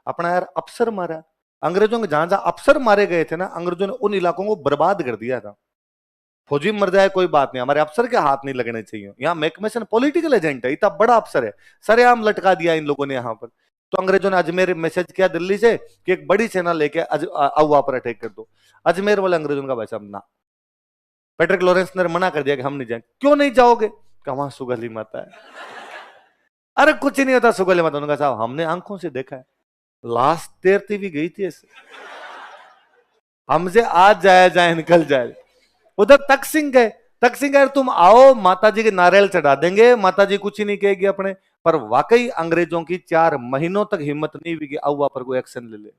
अपना यार अफसर मारा, अंग्रेजों के जहां जहां अफसर मारे गए थे ना, अंग्रेजों ने उन इलाकों को बर्बाद कर दिया था। फौजी मर जाए कोई बात नहीं, हमारे अफसर के हाथ नहीं लगने चाहिए। यहाँ मैकमेसन पॉलिटिकल एजेंट है, इतना बड़ा अफसर है, सरेआम लटका दिया इन लोगों ने यहाँ पर। तो अंग्रेजों ने अजमेर मैसेज किया दिल्ली से कि एक बड़ी सेना लेके अहुआ पर अटैक कर दो। अजमेर वाले अंग्रेजों का भाई साहब ना, पैट्रिक लॉरेंस ने मना कर दिया कि हम नहीं जाएंगे। क्यों नहीं जाओगे, कहा सुगली माता है। अरे कुछ नहीं होता सुगली माता। उन्होंने कहा साहब हमने आंखों से देखा है, लाश तैरती भी गई थी ऐसे, हमसे आज जाया जाए निकल जाए। उधर तक सिंह गए, तक सिंह गए तुम आओ माता जी के नारियल चढ़ा देंगे, माता जी कुछ ही नहीं कहेगी अपने। पर वाकई अंग्रेजों की 4 महीनों तक हिम्मत नहीं हुई कि अहुआ पर कोई एक्शन ले ले।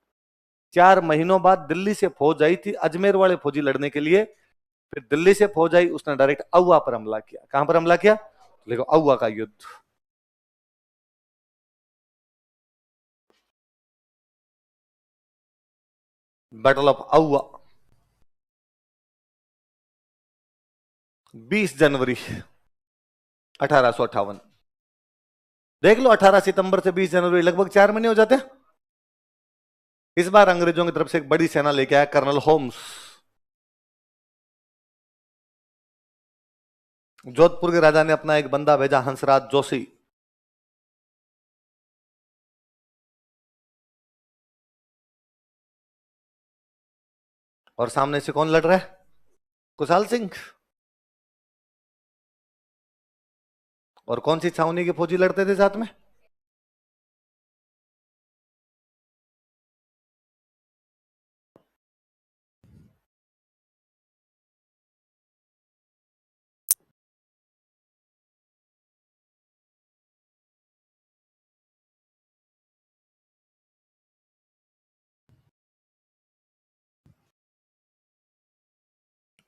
4 महीनों बाद दिल्ली से फौज आई थी अजमेर वाले फौजी लड़ने के लिए। फिर दिल्ली से फौज आई, उसने डायरेक्ट अहुआ पर हमला किया। कहां पर हमला किया, देखो अहुआ का युद्ध। बैटल ऑफ अहुआ 20 जनवरी 1858। देख लो 18 सितंबर से 20 जनवरी लगभग 4 महीने हो जाते हैं। इस बार अंग्रेजों की तरफ से एक बड़ी सेना लेके आया कर्नल होम्स। जोधपुर के राजा ने अपना एक बंदा भेजा हंसराज जोशी। और सामने से कौन लड़ रहा है, कुशाल सिंह। और कौन सी छावनी के फौजी लड़ते थे साथ में,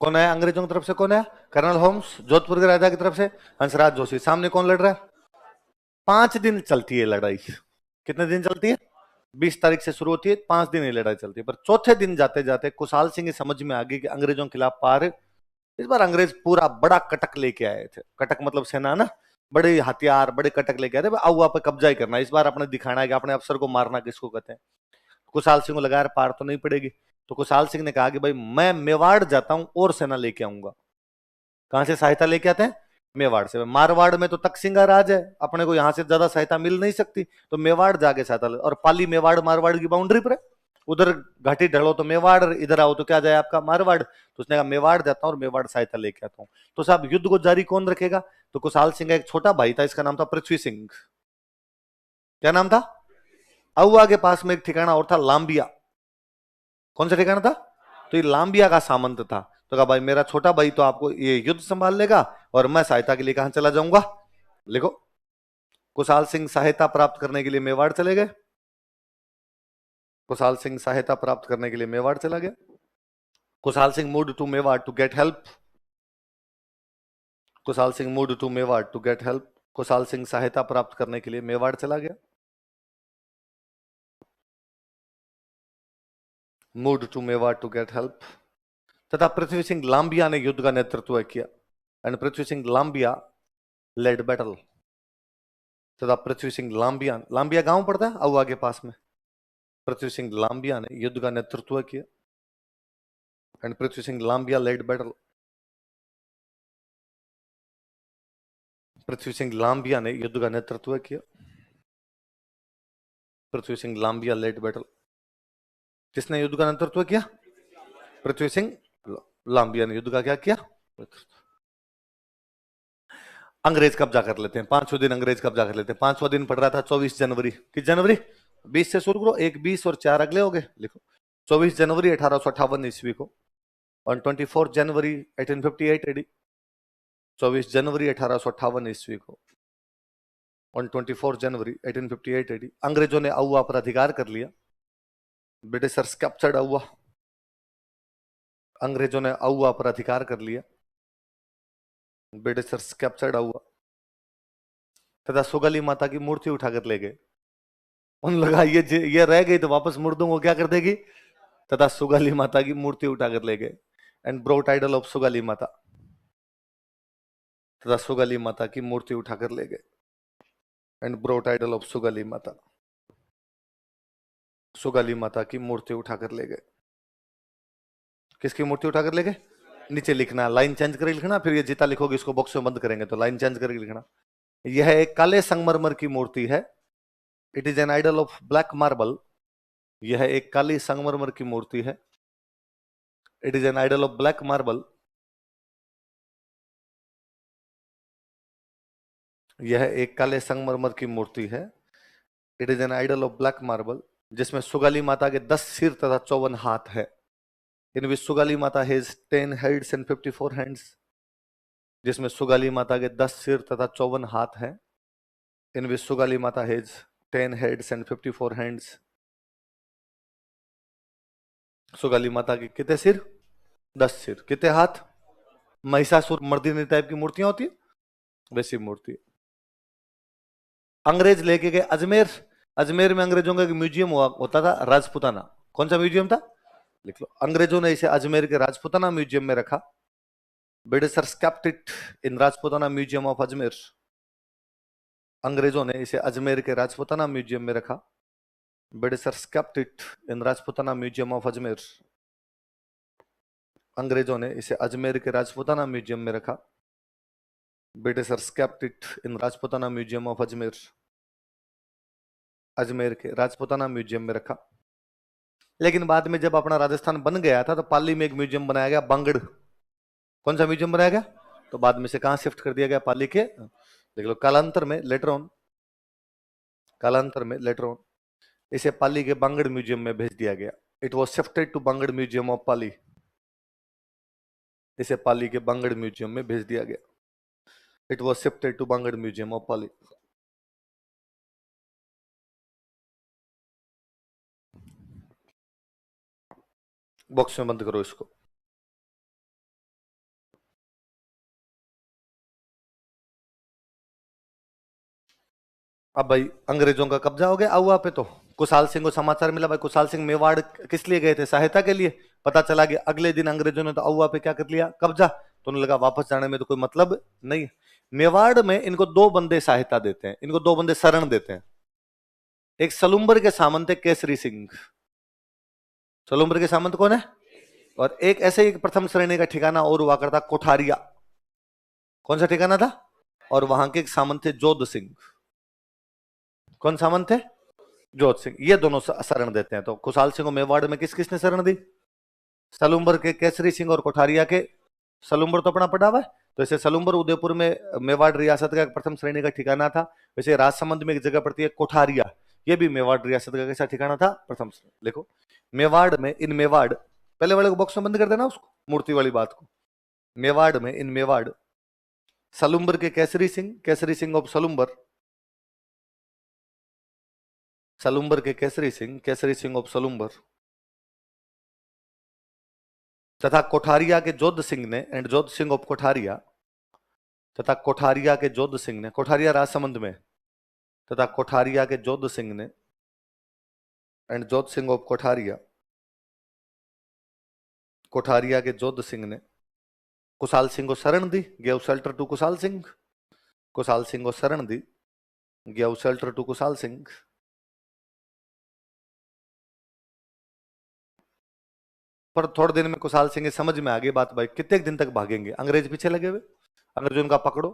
कौन है अंग्रेजों की तरफ से, कौन है, कर्नल होम्स। जोधपुर के राजा की तरफ से हंसराज जोशी। सामने कौन लड़ रहा है। 5 दिन चलती है लड़ाई। कितने दिन चलती है, 20 तारीख से शुरू होती है, 5 दिन ये लड़ाई चलती है। पर चौथे दिन जाते जाते कुशाल सिंह की समझ में आ गई कि अंग्रेजों के खिलाफ पार। इस बार अंग्रेज पूरा बड़ा कटक लेके आए थे, कटक मतलब सेना ना, बड़े हथियार बड़े कटक लेके आए थे। अहुआ पे कब्जा ही करना, इस बार अपने दिखाना है कि अपने अफसर को मारना किसको कहते हैं। कुशाल सिंह को लगा यार पार तो नहीं पड़ेगी। तो कुशाल सिंह ने कहा कि भाई मैं मेवाड़ जाता हूं और सेना लेके आऊंगा। कहां से सहायता लेके आते हैं, मेवाड़ से। मारवाड़ में तो तकसिंह का राज है, अपने को यहां से ज्यादा सहायता मिल नहीं सकती, तो मेवाड़ जाके सहायता ले। और पाली मेवाड़ मारवाड़ की बाउंड्री पर है, उधर घाटी ढलो तो मेवाड़, इधर आओ तो क्या जाए आपका मारवाड़। तो उसने कहा मेवाड़ जाता हूं और मेवाड़ सहायता लेके आता हूं। तो साहब युद्ध को जारी कौन रखेगा, तो कुशाल सिंह का एक छोटा भाई था, इसका नाम था पृथ्वी सिंह। क्या नाम था, अहुआ के पास में एक ठिकाना और था लांबिया। कौन सा ठिकाना था, तो ये लांबिया का सामंत था। तो कहा भाई मेरा छोटा भाई तो आपको ये युद्ध संभाल लेगा और मैं सहायता के लिए कहां चला जाऊंगा। लिखो, कुशाल सिंह सहायता प्राप्त करने के लिए मेवाड़ चले गए। कुशाल सिंह सहायता प्राप्त करने के लिए मेवाड़ चला गया। Kushal Singh moved to Mewar to get help. Kushal Singh moved to Mewar to get help. Kushal Singh सहायता प्राप्त करने के लिए मेवाड़ चला गया। Moved to Mewar to get help. तथा पृथ्वी सिंह लांबिया ने युद्ध का नेतृत्व किया। And Prithvi Singh लांबिया led battle. तथा पृथ्वी सिंह लांबिया, लांबिया गांव पड़ता है अहुआ के पास में। पृथ्वी सिंह लांबिया ने युद्ध का नेतृत्व किया। And Prithvi Singh लांबिया led battle. Prithvi Singh लांबिया ने युद्ध का नेतृत्व किया। Prithvi Singh लांबिया led battle. किसने युद्ध का नेतृत्व किया? पृथ्वी सिंह लांबिया ने युद्ध का क्या किया? अंग्रेज कब्जा कर लेते हैं। 5वें दिन अंग्रेज कब्जा कर लेते हैं। 5वां दिन पड़ रहा था 24 जनवरी। किस जनवरी? 20 से शुरू करो, 1 20 और 4 अगले हो गए, लिखो 24 जनवरी 1858 ईस्वी को। On 24 January 1858 AD. 24 जनवरी 1858 ईस्वी को, ऑन 24 जनवरी 1858 एडी, अंग्रेजों ने आउवा पर अधिकार कर लिया। Britishers captured Auwa. अंग्रेजों ने आउवा पर अधिकार कर लिया। ब्रिटिशर्स कैप्चर्ड आउवा तथा सुगाली माता की मूर्ति उठाकर ले गए। उन लगा ये रह गई तो वापस मुड़ दूंगा, क्या कर देगी? तथा सुगाली माता की मूर्ति उठाकर ले गए। And brought idol of Sugali Mata. तथा सुगाली माता की मूर्ति उठाकर ले गए। And brought idol of Sugali Mata. Sugali Mata की मूर्ति उठाकर ले गए। किसकी मूर्ति उठाकर ले गए? नीचे लिखना, लाइन चेंज करके लिखना, फिर ये जितना लिखोगे इसको बॉक्स में बंद करेंगे तो लाइन चेंज करके लिखना। यह एक काले संगमरमर की मूर्ति है। It is an idol of black marble. यह एक काली संगमरमर की मूर्ति है। It is an idol of black marble. यह एक काले संगमरमर की मूर्ति है। It is an idol of black marble, जिसमें सुगाली माता के 10 सिर तथा 54 हाथ है। इन विच सुगाली माता हैज 10 हेड्स एंड 54 हैंड्स। जिसमें सुगाली माता के 10 सिर तथा 54 हाथ है। इन विच सुगाली माता has 10 heads and 54 hands. Sugali माता के कितने सिर? 10 सिर। कितने हाथ? महिषासुर मर्दिनी टाइप की मूर्तियां होती है, वैसी मूर्ति। अंग्रेज लेके गए अजमेर। अजमेर में अंग्रेजों का एक म्यूजियम होता था, राजपुताना। कौन सा म्यूजियम था? लिख लो। अंग्रेजों ने इसे अजमेर के राजपुताना म्यूजियम में रखा। Britishers kept it in Rajputana museum of Ajmer. अंग्रेजों ने इसे अजमेर के राजपुताना म्यूजियम में रखा। Britishers kept it in Rajputana museum of Ajmer. अंग्रेजों ने इसे अजमेर के राजपुताना म्यूजियम में रखा। Britishers kept it in Rajputana museum of Ajmer. Ajmer के राजपुताना म्यूजियम में रखा। लेकिन बाद में जब अपना राजस्थान बन गया था तो पाली में एक म्यूजियम बनाया गया, बांगड़। कौन सा म्यूजियम बनाया गया? तो बाद में से कहां शिफ्ट कर दिया गया? पाली के। देख लो, कालांतर में लेटर ऑन, कालांतर में लेटर ऑन इसे पाली के बांगड़ म्यूजियम में भेज दिया गया। It was shifted to Bangur museum of Pali. इसे पाली के बांगड़ म्यूजियम में भेज दिया गया। It was shifted to Bangur museum of Pali. Box में बंद करो इसको। अब भाई अंग्रेजों का कब्जा हो गया आउवा पे। तो कुशाल सिंह को समाचार मिला, भाई कुशाल सिंह मेवाड़ किस लिए गए थे? सहायता के लिए। पता चला कि अगले दिन अंग्रेजों ने तो आउवा पे क्या कर लिया? कब्जा। तो उन्हें लगा वापस जाने में तो कोई मतलब नहीं। मेवाड़ में इनको 2 बंदे सहायता देते हैं, इनको 2 बंदे शरण देते हैं। एक सलुम्बर के सामंत है केसरी सिंह। सलुम्बर के सामंत कौन है? और एक ऐसे ही प्रथम श्रेणी का ठिकाना और हुआ करता, कोठारिया। कौन सा ठिकाना था? और वहां के एक सामंत थे जोध सिंह। कौन सामंत थे? जोध सिंह। ये दोनों शरण देते हैं। तो कुशाल सिंह को मेवाड़ में किस किसने शरण दी? सलुम्बर के केसरी सिंह और कोठारिया के। सलुम्बर तो अपना पड़ा हुआ है, तो ऐसे सलुम्बर उदयपुर में मेवाड़ रियासत का प्रथम श्रेणी का ठिकाना था। वैसे राजसमंद में एक जगह पड़ती है कोठारिया, ये भी मेवाड़ रियासत का कैसा ठिकाना था? प्रथम श्रेणी। देखो मेवाड़ में, इन मेवाड़, पहले वाले को बॉक्स में बंद कर देना उसको, मूर्ति वाली बात को। मेवाड़ में, इन मेवाड़, सलुम्बर के केसरी सिंह, केसरी सिंह ऑफ सलुम्बर, सलुम्बर के केसरी सिंह, केसरी सिंह ऑफ सलुम्बर, तथा कोठारिया के जोध सिंह ने, एंड जोध सिंह ऑफ कोठारिया, तथा कोठारिया के जोध सिंह ने, कोठारिया राजसमंद में, तथा कोठारिया के जोध सिंह ने, एंड जोध सिंह ऑफ कोठारिया, कोठारिया के जोध सिंह ने कुशाल सिंह को शरण दी। Gave shelter to Kushal Singh. Kushal Singh को शरण दी, gave shelter to Kushal Singh. पर थोड़े दिन में कुशाल सिंह समझ में आ गई बात, भाई कितने दिन तक भागेंगे? अंग्रेज पीछे लगे हुए, अंग्रेजों का पकड़ो।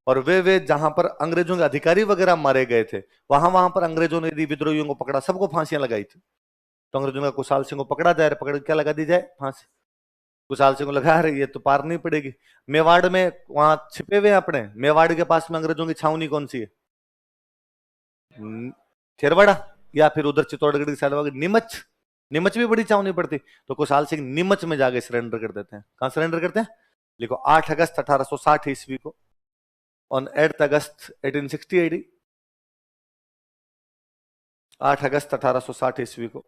और वे जहां पर अंग्रेजों के अधिकारी वगैरह मारे गए थे, वहां वहां पर अंग्रेजों ने यदि विद्रोहियों को पकड़ा, सबको फांसियां लगाई थी। तो अंग्रेजों का कुशाल सिंह को पकड़ा जाए, पकड़ के क्या लगा दी जाए? फांसी। कुशाल सिंह को लगा रही ये तो पार नहीं पड़ेगी। मेवाड़ में वहां छिपे हुए हैं अपने, मेवाड़ के पास में अंग्रेजों की छावनी कौन सी है? खेरवाड़ा, या फिर उधर चित्तौड़गढ़ की साइड वाली नीमच। नीमच भी बड़ी छावनी पड़ती। तो कुशाल सिंह नीमच में जाके सरेंडर कर देते हैं। कहां सरेंडर करते हैं? लिखो 8 अगस्त 1860 ईस्वी को, ऑन 8 अगस्त 1860 एडी, 8 अगस्त 1860 ईस्वी को,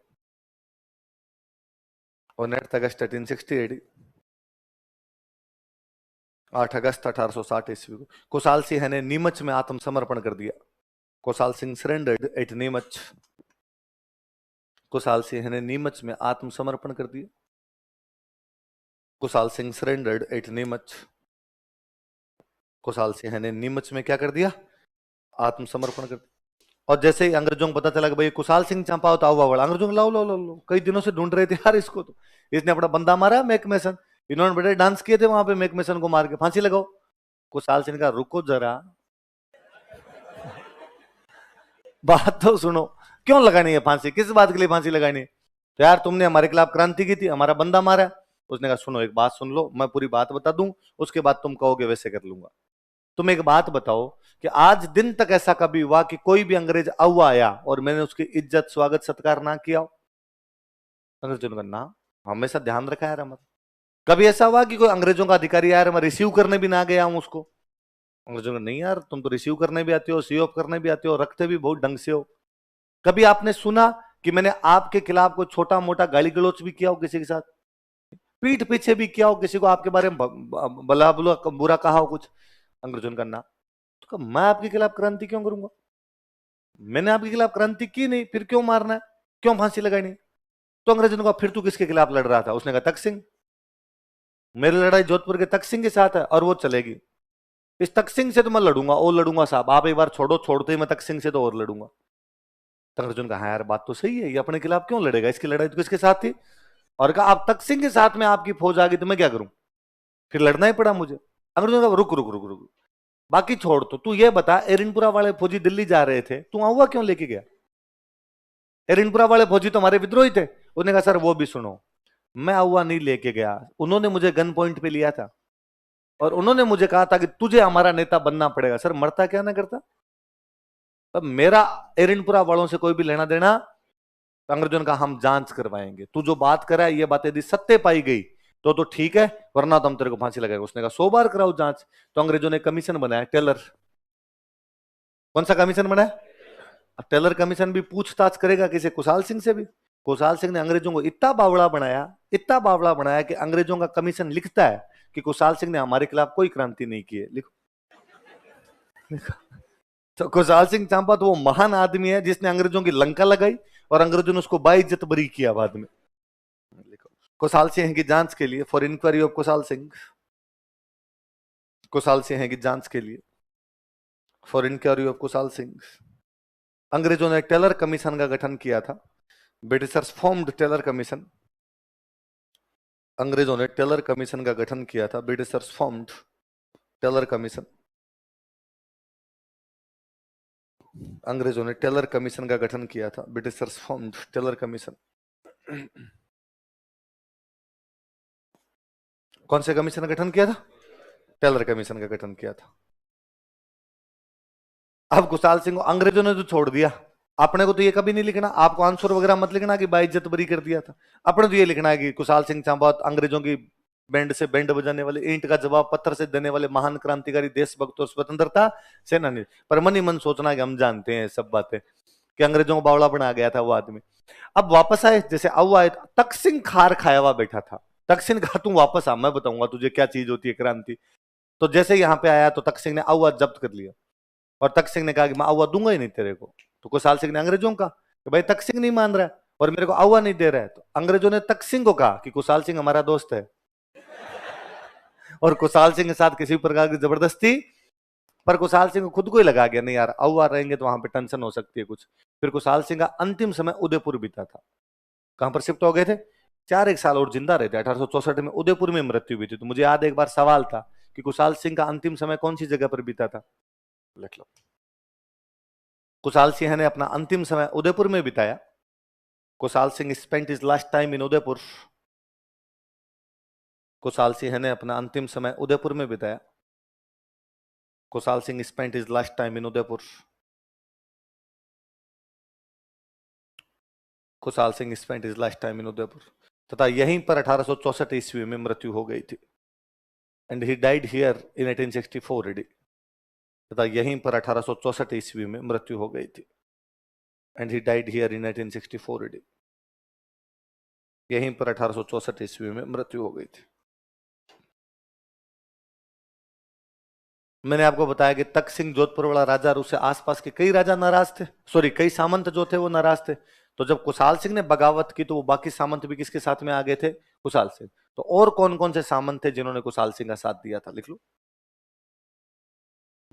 ऑन 8 अगस्त 1860 एडी, 8 अगस्त 1860 ईस्वी को कुशाल सिंह ने नीमच में आत्मसमर्पण कर दिया। Kushal Singh surrendered at Neemuch. कुशाल सिंह ने नीमच में आत्मसमर्पण कर दिया। Kushal Singh surrendered at Neemuch. कुशाल सिंह ने नीमच में क्या कर दिया? आत्मसमर्पण कर दिया। और जैसे ही अंग्रेजों को पता चला कि भाई कुशाल सिंह चांपा होता हुआ बड़ा, अंग्रेजों को लाओ लो लो लो, कई दिनों से ढूंढ रहे थे यार इसको, तो इसने अपना बंदा मारा मैकमेसन, इन्होंने बड़े डांस किए थे वहां पे, मैकमेसन को मार के फांसी लगाओ। कुशाल सिंह का रुको जरा, बात तो सुनो, क्यों लगानी है फांसी? किस बात के लिए फांसी लगानी है? तो यार तुमने हमारे खिलाफ क्रांति की थी, हमारा बंदा मारा। उसने कहा सुनो एक बात सुन लो, मैं पूरी बात बता दूं, उसके बाद तुम कहोगे वैसे कर लूंगा। तुम एक बात बताओ कि आज दिन तक ऐसा कभी हुआ कि कोई भी अंग्रेज औवा आया और मैंने उसकी इज्जत स्वागत सत्कार ना किया हो? अंग्रेजों ने कहा ना, हमेशा ध्यान रखा यार हमारा। कभी ऐसा हुआ कि कोई अंग्रेजों का अधिकारी यार मैं रिसीव करने भी ना गया हूं उसको? अंग्रेजों ने नहीं यार, तुम तो रिसीव करने भी आते हो, सी ऑफ करने भी आते हो, रखते भी बहुत ढंग से हो। कभी आपने सुना कि मैंने आपके खिलाफ कोई छोटा मोटा गाली गलौच भी किया हो किसी के साथ? पीठ पीछे भी किया हो, किसी को आपके बारे में भला बुला बुरा कहा हो कुछ? अंग्रेजों ने कहा, तो कहा, मैं आपके खिलाफ क्रांति क्यों करूंगा? मैंने आपके खिलाफ क्रांति की नहीं, फिर क्यों मारना है, क्यों फांसी लगानी? तो अंग्रेजों ने कहा फिर तू किसके खिलाफ लड़ रहा था? उसने कहा तख्त सिंह। मेरी लड़ाई जोधपुर के तख्त सिंह के साथ है और वो चलेगी। इस तख्त सिंह से तो मैं लड़ूंगा, और लड़ूंगा साहब, आप एक बार छोड़ो, छोड़ते ही मैं तख्त सिंह से तो और लड़ूंगा। तो अंग्रेजों ने कहा हाँ यार बात तो सही है, ये अपने खिलाफ क्यों लड़ेगा, इसकी लड़ाई तो किसके साथ थी? और कहा आप तख्त सिंह के साथ में आपकी फौज आ गई तो मैं क्या करूं? फिर लड़ना ही पड़ा मुझे। अंग्रेजों ने कहा रुक रुक रुक रुक, बाकी छोड़, तो तू ये बता, एरिनपुरा वाले फौजी दिल्ली जा रहे थे, तू हुआ क्यों लेके गया? एरिनपुरा वाले फौजी तो हमारे विद्रोही थे। उन्होंने कहा सर वो भी सुनो, मैं हुआ नहीं लेके गया, उन्होंने मुझे गन पॉइंट पे लिया था और उन्होंने मुझे कहा था कि तुझे हमारा नेता बनना पड़ेगा। सर मरता क्या ना करता? अब मेरा एरिनपुरा वालों से कोई भी लेना देना? तो अंग्रेजों ने कहा हम जांच करवाएंगे, तू जो बात करा है ये बात यदि सत्य पाई गई तो ठीक है, वरना तो हम तेरे को फांसी लगाएंगे। उसने कहा 100 बार कराओ जांच। तो अंग्रेजों ने कमीशन बनाया टेलर। कौन सा कमीशन बनाया? टेलर कमीशन भी पूछताछ करेगा किसे? कुशाल सिंह से भी। कुशाल सिंह ने अंग्रेजों को इतना बावड़ा बनाया, इतना बावड़ा बनाया कि अंग्रेजों का कमीशन लिखता है कि कुशाल सिंह ने हमारे खिलाफ कोई क्रांति नहीं की है। लिखो, लिखो। तो कुशाल सिंह चांपा तो वो महान आदमी है जिसने अंग्रेजों की लंका लगाई और अंग्रेजों ने उसको बाइज्जत बरी किया बाद में। लिखो, कुशाल सिंह की जांच के लिए, for inquiry of Kushal Singh, Kushal Singh की जांच के लिए, for inquiry of Kushal Singh, अंग्रेजों ने टेलर कमीशन का गठन किया था। Britishers formed Taylor commission. अंग्रेजों ने टेलर कमीशन का गठन किया था। Britishers formed Taylor commission. अंग्रेजों ने टेलर कमीशन का गठन किया था। Britishers formed Taylor commission. कौन से कमीशन का गठन किया था? टेलर कमीशन का गठन किया था। अब कुशाल सिंह को अंग्रेजों ने तो छोड़ दिया, अपने को तो ये कभी नहीं लिखना, आपको आंसर वगैरह मत लिखना कि बाइज्जत बरी कर दिया था। अपने तो ये लिखना है कि कुशाल सिंह चांपा अंग्रेजों की बैंड से बैंड बजाने वाले, ईंट का जवाब पत्थर से देने वाले महान क्रांतिकारी, देशभक्त और स्वतंत्रता सेनानी। पर मन ही मन सोचना कि हम जानते हैं सब बातें कि अंग्रेजों को बावड़ा बना गया था वो आदमी। अब वापस आए, जैसे अब आए, तख्त सिंह खार खाया हुआ बैठा था। तख्त सिंह कहा तू वापस आ, मैं बताऊंगा तुझे क्या चीज होती है क्रांति। तो जैसे यहाँ पे आया तो तख्त सिंह ने अवा जब्त कर लिया और तख्त सिंह ने कहा कि मैं अवा दूंगा ही नहीं तेरे को। तो कुशाल सिंह ने अंग्रेजों का कि भाई तख्त सिंह नहीं मान रहा है और मेरे को अवा नहीं दे रहा है। तो अंग्रेजों ने तख्त सिंह को कहा कि कुशाल सिंह हमारा दोस्त है और कुशाल सिंह के साथ किसी प्रकार की जबरदस्ती। पर कुशाल सिंह को खुद को ही लगा गया नहीं यार, अवा रहेंगे तो वहां पे टेंशन हो सकती है कुछ। फिर कुशाल सिंह का अंतिम समय उदयपुर बीता था। कहां पर शिफ्ट हो गए थे? 4 एक साल और जिंदा रहे थे। 1864 में उदयपुर में मृत्यु हुई थी। तो मुझे याद एक बार सवाल था कि कुशाल सिंह का अंतिम समय कौन सी जगह पर बीता था? लिख लो। कुशाल सिंह ने अपना अंतिम समय उदयपुर में बिताया। Kushal Singh spent his last time in Udaipur. Kushal Singh ने अपना अंतिम समय उदयपुर में बिताया। Kushal Singh spent his last time in Udaipur. Kushal Singh spent his last time in Udaipur. तथा यहीं पर 1864 ईस्वी में मृत्यु हो गई थी। And he died here in 1864 AD. तथा यहीं पर 1864 ईस्वी में मृत्यु हो गई थी। And he died here in 1864 AD. यहीं पर 1864 ईस्वी में मृत्यु हो गई थी। मैंने आपको बताया कि तख्त सिंह जोधपुर वाला राजा और उससे आसपास के कई राजा नाराज थे, सॉरी कई सामंत जो थे वो नाराज थे। तो जब कुशाल सिंह ने बगावत की तो वो बाकी सामंत भी किसके साथ में आ गए थे? कुशाल सिंह। तो और कौन कौन से सामंत थे जिन्होंने कुशाल सिंह का साथ दिया था? लिख लो।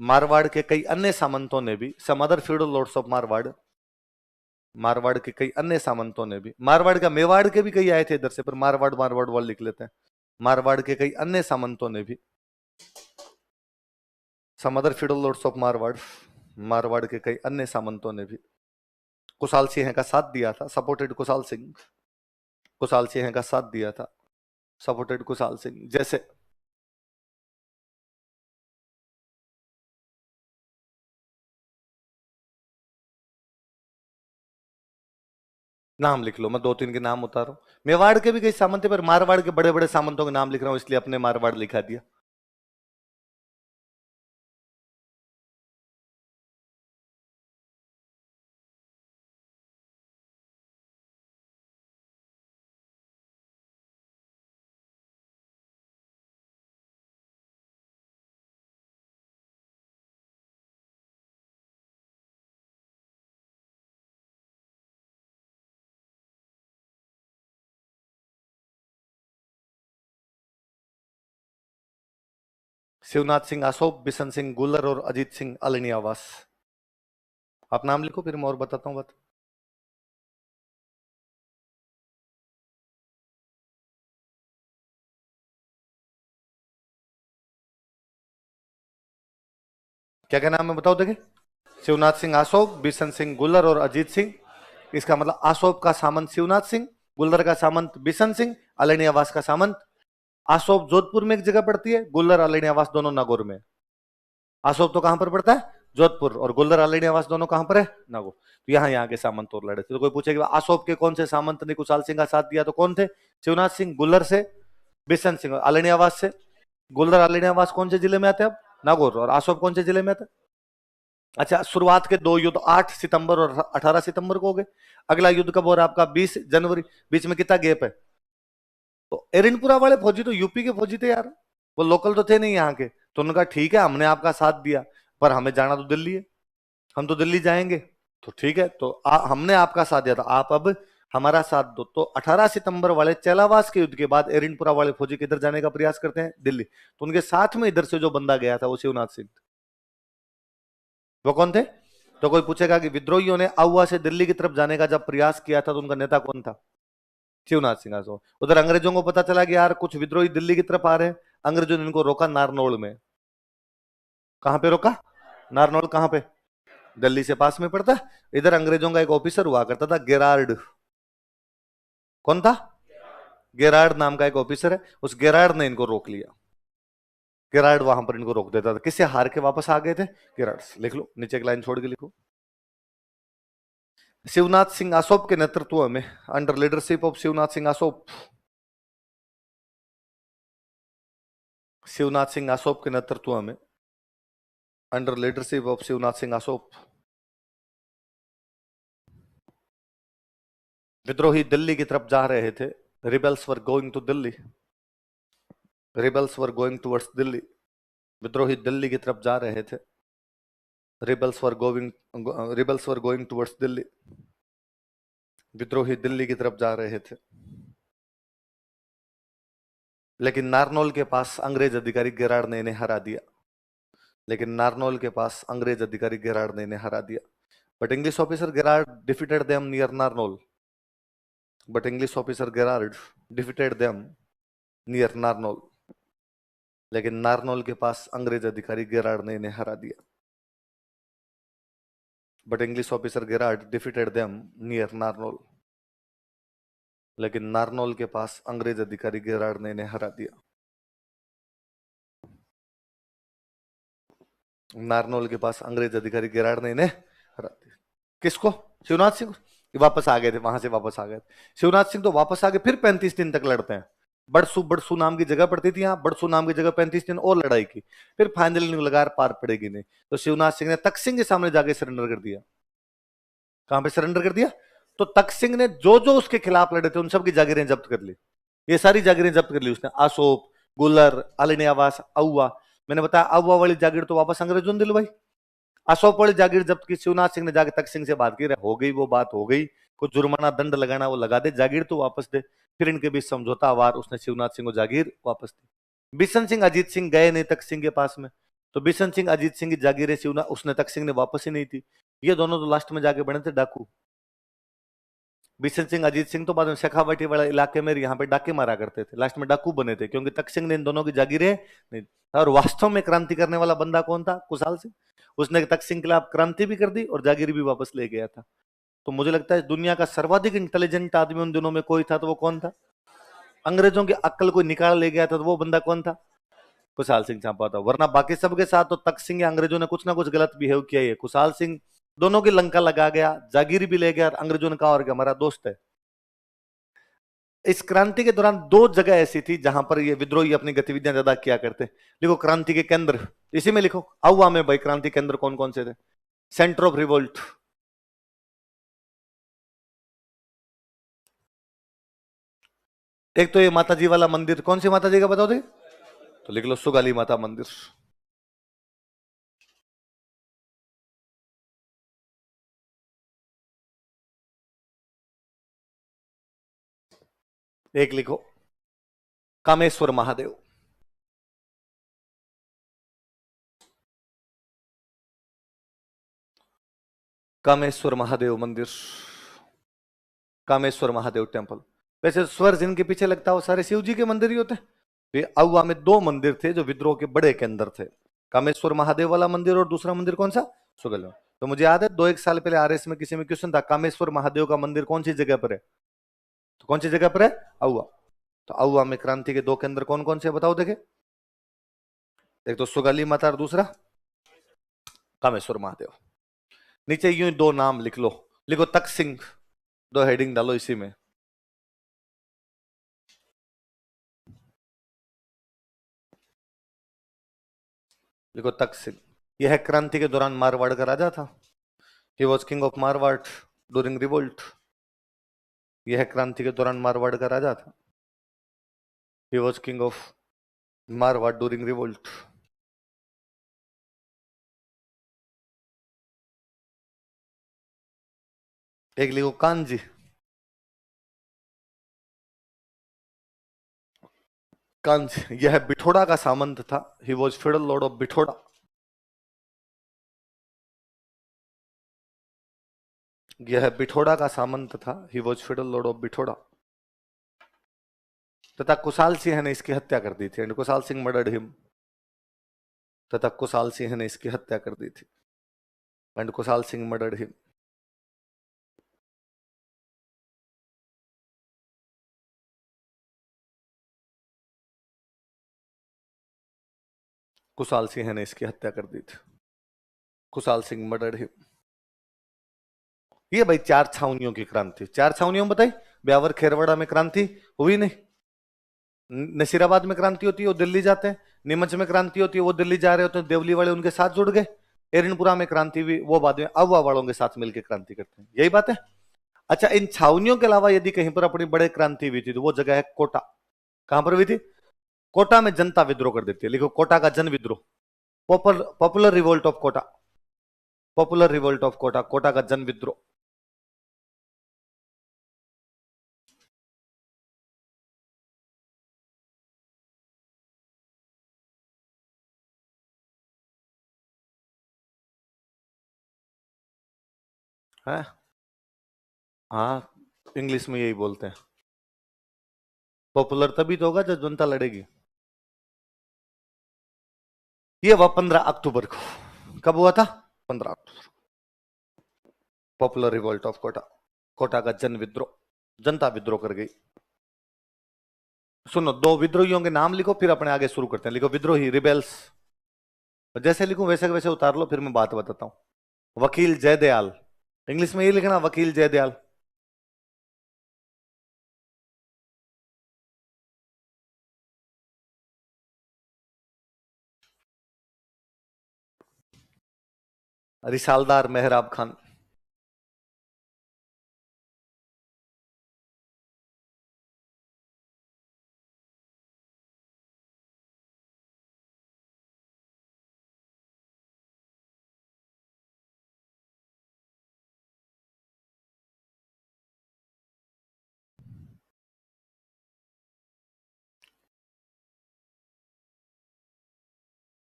मारवाड़ के कई अन्य सामंतों ने भी, some other feudal lords of Marwar. Marwar के कई अन्य सामंतों ने भी, मारवाड़ का मेवाड़ के भी कई आए थे इधर से, पर मारवाड़ मारवाड़ वाल लिख लेते हैं। मारवाड़ के कई अन्य सामंतों ने भी, some other feudal lords of Marwar, Marwar के कई अन्य सामंतों ने भी कुशाल सिंह का साथ दिया था, सपोर्टेड कुशाल सिंह। कुशाल सिंह का साथ दिया था, सपोर्टेड कुशाल सिंह। जैसे नाम लिख लो, मैं दो तीन के नाम उतारू। मेवाड़ के भी कई सामंत थे, पर मारवाड़ के बड़े बड़े सामंतों के नाम लिख रहा हूं, इसलिए अपने मारवाड़ लिखा दिया। शिवनाथ सिंह आसोप, बिशन सिंह गुलर और अजीत सिंह अलनियावास। आप नाम लिखो, फिर मैं और बताता हूं बात। क्या क्या नाम है बताओ देखे। शिवनाथ सिंह आसोप, बिशन सिंह गुलर और अजीत सिंह। इसका मतलब आसोप का सामंत शिवनाथ सिंह, गुल्लर का सामंत बिशन सिंह, अलनियावास का सामंत। आसोप जोधपुर में एक जगह पड़ती है, गुल्लर अलनियावास दोनों नागौर में। आसोप तो कहां पर पड़ता है? जोधपुर। और गुल्लर अलनियावास दोनों कहां पर है? नागौर। तो यहाँ के सामंत और लड़े थे। तो कोई पूछेगा आसोप के कौन से सामंत ने कुशाल सिंह का साथ दिया, तो कौन थे? शिवनाथ सिंह गुल्लर से, बिशन सिंह अलनियावास से। गुल्लर अलनियावास कौन से जिले में आते हैं? अब नागौर। और आसोप कौन से जिले में आते हैं? अच्छा, शुरुआत के दो युद्ध 8 सितंबर और 18 सितंबर को हो गए। अगला युद्ध कब हो रहा है आपका? 20 जनवरी। बीच में कितना गैप है? तो एरनपुरा वाले फौजी तो यूपी के फौजी थे यार, वो लोकल तो थे नहीं यहाँ के। तो उन्होंने कहा ठीक है, हमने आपका साथ दिया, पर हमें जाना तो दिल्ली है, हम तो दिल्ली जाएंगे। तो ठीक है, तो हमने आपका साथ दिया था, आप अब हमारा साथ दो। तो 18 सितंबर वाले चेलावास के युद्ध के बाद एरनपुरा वाले फौजी किधर जाने का प्रयास करते हैं? दिल्ली। तो उनके साथ में इधर से जो बंदा गया था वो शिवनाथ सिंह। वो कौन थे? तो कोई पूछेगा कि विद्रोहियों ने आउवा से दिल्ली की तरफ जाने का जब प्रयास किया था तो उनका नेता कौन था? शिवनाथ सिंह आसो। उधर अंग्रेजों को पता चला कि यार कुछ विद्रोही दिल्ली की तरफ आ रहे हैं, अंग्रेजों ने इनको रोका नारनौल में। कहां पे रोका? नारनौल कहां पे? दिल्ली से पास में पड़ता है। इधर अंग्रेजों का एक ऑफिसर हुआ करता था गेरार्ड। कौन था? गेरार्ड नाम का एक ऑफिसर है, उस गेरार्ड ने इनको रोक लिया। गेरार्ड वहां पर इनको रोक देता था। किससे हार के वापस आ गए थे? गेरार्ड से। लिख लो, नीचे एक लाइन छोड़ के लिखो। शिवनाथ सिंह आसोप के नेतृत्व में, under leadership of Shivnath Singh Asop, Shivnath Singh Asop के नेतृत्व में, under leadership of Shivnath Singh Asop, विद्रोही दिल्ली की तरफ जा रहे थे। Rebels were going to Delhi. Rebels were going towards Delhi. विद्रोही दिल्ली की तरफ जा रहे थे। Rebels were going, rebels were going towards Delhi. विद्रोही दिल्ली की तरफ जा रहे थे। लेकिन नारनौल के पास अंग्रेज अधिकारी गेरार्ड ने इन्हें हरा दिया। लेकिन नारनौल के पास अंग्रेज अधिकारी गेरार्ड ने इन्हें हरा दिया। But English officer Gerard defeated them near Narnaul. But English officer Gerard defeated them near Narnaul. लेकिन नारनौल के पास अंग्रेज अधिकारी गेरार्ड ने इन्हें हरा दिया। But English officer Gerard defeated them near Narnaul. लेकिन नारनौल के पास अंग्रेज अधिकारी गेरार्ड ने इन्हें हरा दिया। नारनौल के पास अंग्रेज अधिकारी गेरार्ड ने इन्हें हरा दिया। किसको? शिवनाथ सिंह। वापस आ गए थे, वहां से वापस आ गए थे। शिवनाथ सिंह तो वापस आ गए, फिर 35 दिन तक लड़ते हैं। बड़सू नाम की जगह पड़ती थी, यहाँ बड़सू नाम की जगह 35 दिन और लड़ाई की। फिर फाइनली लगा पार पड़ेगी नहीं, तो शिवनाथ सिंह ने तख्त सिंह के सामने जाके सरेंडर कर दिया। कहां पे सरेंडर कर दिया? तो तख्त सिंह ने जो जो उसके खिलाफ लड़े थे उन सब की जागीरें जब्त कर ली। ये सारी जागीरें जब्त कर ली उसने। आसोप, गुलर, आलिनी आवास, अहुआ। मैंने बताया अहुआ वाली जागीर तो वापस अंग्रेजों ने दिलवाई। अशोक वाली जागीर जब्त की, शिवनाथ सिंह ने जाके तख्त सिंह से बात की, हो गई वो बात हो गई, कुछ जुर्माना दंड लगाना वो लगा दे, जागीर तो वापस दे। फिर इनके बीच समझौता वार, उसने शिवनाथ सिंह को जागीर वापस दी। बिशन सिंह अजीत सिंह गए नहीं तख्त सिंह के पास में, तो बिशन सिंह अजीत सिंह की जागीरें शिवनाथ उसने तख्त सिंह ने वापस ही नहीं थी। ये दोनों तो लास्ट में जाके बने थे डाकू। बिशन सिंह अजीत सिंह तो बाद में शेखावटी वाले इलाके में यहाँ पे डाके मारा करते थे, लास्ट में डाकू बने थे, क्योंकि तख्त सिंह ने इन दोनों की जागीरें नहीं। और वास्तव में क्रांति करने वाला बंदा कौन था? कुशाल सिंह। उसने तख्त सिंह के खिलाफ क्रांति भी कर दी और जागीर भी वापस ले गया था। तो मुझे लगता है दुनिया का सर्वाधिक इंटेलिजेंट आदमी उन दिनों में कोई था, तो वो कौन था? अंग्रेजों की अक्ल को निकाल ले गया था, तो वो बंदा कौन था? कुशाल सिंह चांपा था। वरना बाकी सबके साथ तो तख्त सिंह या अंग्रेजों ने कुछ ना कुछ गलत बिहेव किया है। कुशाल सिंह दोनों की लंका लगा गया, जागीर भी ले गया, और अंग्रेजों ने कहा और क्या, हमारा दोस्त है। इस क्रांति के दौरान दो जगह ऐसी थी जहां पर ये विद्रोही अपनी गतिविधियां ज्यादा किया करते। लिखो क्रांति के केंद्र, इसी में लिखो अहुआ में भाई क्रांति केंद्र कौन कौन से थे? सेंटर ऑफ रिवोल्ट, एक तो ये माता जी वाला मंदिर, कौन सी माता जी का बताओ थे? तो लिख लो सुगाली माता मंदिर। एक लिखो कामेश्वर महादेव। कामेश्वर महादेव मंदिर, कामेश्वर महादेव टेम्पल। वैसे स्वर जिनके पीछे लगता है वो सारे शिव जी के मंदिर ही होते हैं। तो ये अहुआ में दो मंदिर थे जो विद्रोह के बड़े केंद्र थे, कामेश्वर महादेव वाला मंदिर और दूसरा मंदिर कौन सा? सुगल। तो मुझे याद है 2-1 साल पहले आरएस में किसी में क्वेश्चन था, कामेश्वर महादेव का मंदिर कौन सी जगह पर है? तो कौन सी जगह पर है? अहुआ। तो अहुआ में क्रांति के दो केंद्र कौन कौन से बताओ देखे? एक तो सुगाली माता और दूसरा कामेश्वर महादेव। नीचे यूं दो नाम लिख लो, लिखो तख्त सिंह, दो हेडिंग डालो इसी में। लिखो तख्त सिंह। यह क्रांति के दौरान मारवाड़ का राजा था। He was king of Marwar during revolt. यह क्रांति के दौरान मारवाड़ का राजा था। He was king of Marwar during revolt. एक लिखो कांजी। कांजी, यह बिठोड़ा का सामंत था। He was federal lord of Bithora. यह बिठोड़ा का सामंत था। He was federal lord of Bithora. तथा कुशाल सिंह ने इसकी हत्या कर दी थी, and Kushal Singh murdered him. तथा कुशाल सिंह ने इसकी हत्या कर दी थी, and Kushal Singh murdered him. Kushal Singh ने इसकी हत्या कर दी थी। Kushal Singh murdered him. ये भाई चार छावनियों की क्रांति। चार छावनियों में बताई, ब्यावर खेरवाड़ा में क्रांति हुई नहीं, नसीराबाद में क्रांति होती है वो दिल्ली जाते हैं, नीमच में क्रांति होती है वो दिल्ली जा रहे होते हैं, देवली वाले उनके साथ जुड़ गए, एरनपुरा में क्रांति हुई वो बाद में अहुआ वालों के साथ मिलकर क्रांति करते हैं, यही बात है। अच्छा, इन छावनियों के अलावा यदि कहीं पर अपनी बड़े क्रांति हुई थी तो वो जगह है कोटा। कहां पर हुई थी? कोटा में जनता विद्रोह कर देती है। लिखो कोटा का जन विद्रोह, popular revolt of Kota. Popular revolt of Kota, Kota का जन विद्रोह। है हाँ, इंग्लिश में यही बोलते हैं। पॉपुलर तभी तो होगा जब जनता लड़ेगी। ये हुआ 15 अक्टूबर को। कब हुआ था? 15 अक्टूबर। Popular revolt of Kota, Kota का जन विद्रोह, जनता विद्रोह कर गई। सुनो, दो विद्रोहियों के नाम लिखो, फिर अपने आगे शुरू करते हैं। लिखो विद्रोही, रिबेल्स। जैसे लिखूं वैसे वैसे उतार लो, फिर मैं बात बताता हूं। वकील जयदयाल, इंग्लिश में ये लिखना, वकील जयदयाल। रिसालदार मेहराब खान,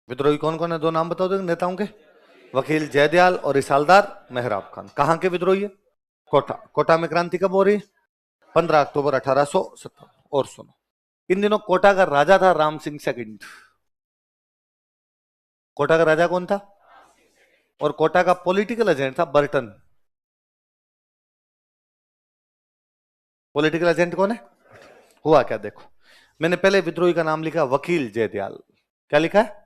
विद्रोही कौन कौन है? दो नाम बताओ दो नेताओं के। वकील जयदयाल और रिसालदार मेहराब खान। कहां के विद्रोही है? कोटा। कोटा में क्रांति कब हो रही है? 15 अक्टूबर 1870। और सुनो, इन दिनों कोटा का राजा था राम सिंह सेकंड। कोटा का राजा कौन था? और कोटा का पॉलिटिकल एजेंट था बर्टन। पॉलिटिकल एजेंट कौन है? हुआ क्या देखो, मैंने पहले विद्रोही का नाम लिखा वकील जयदयाल। क्या लिखा है?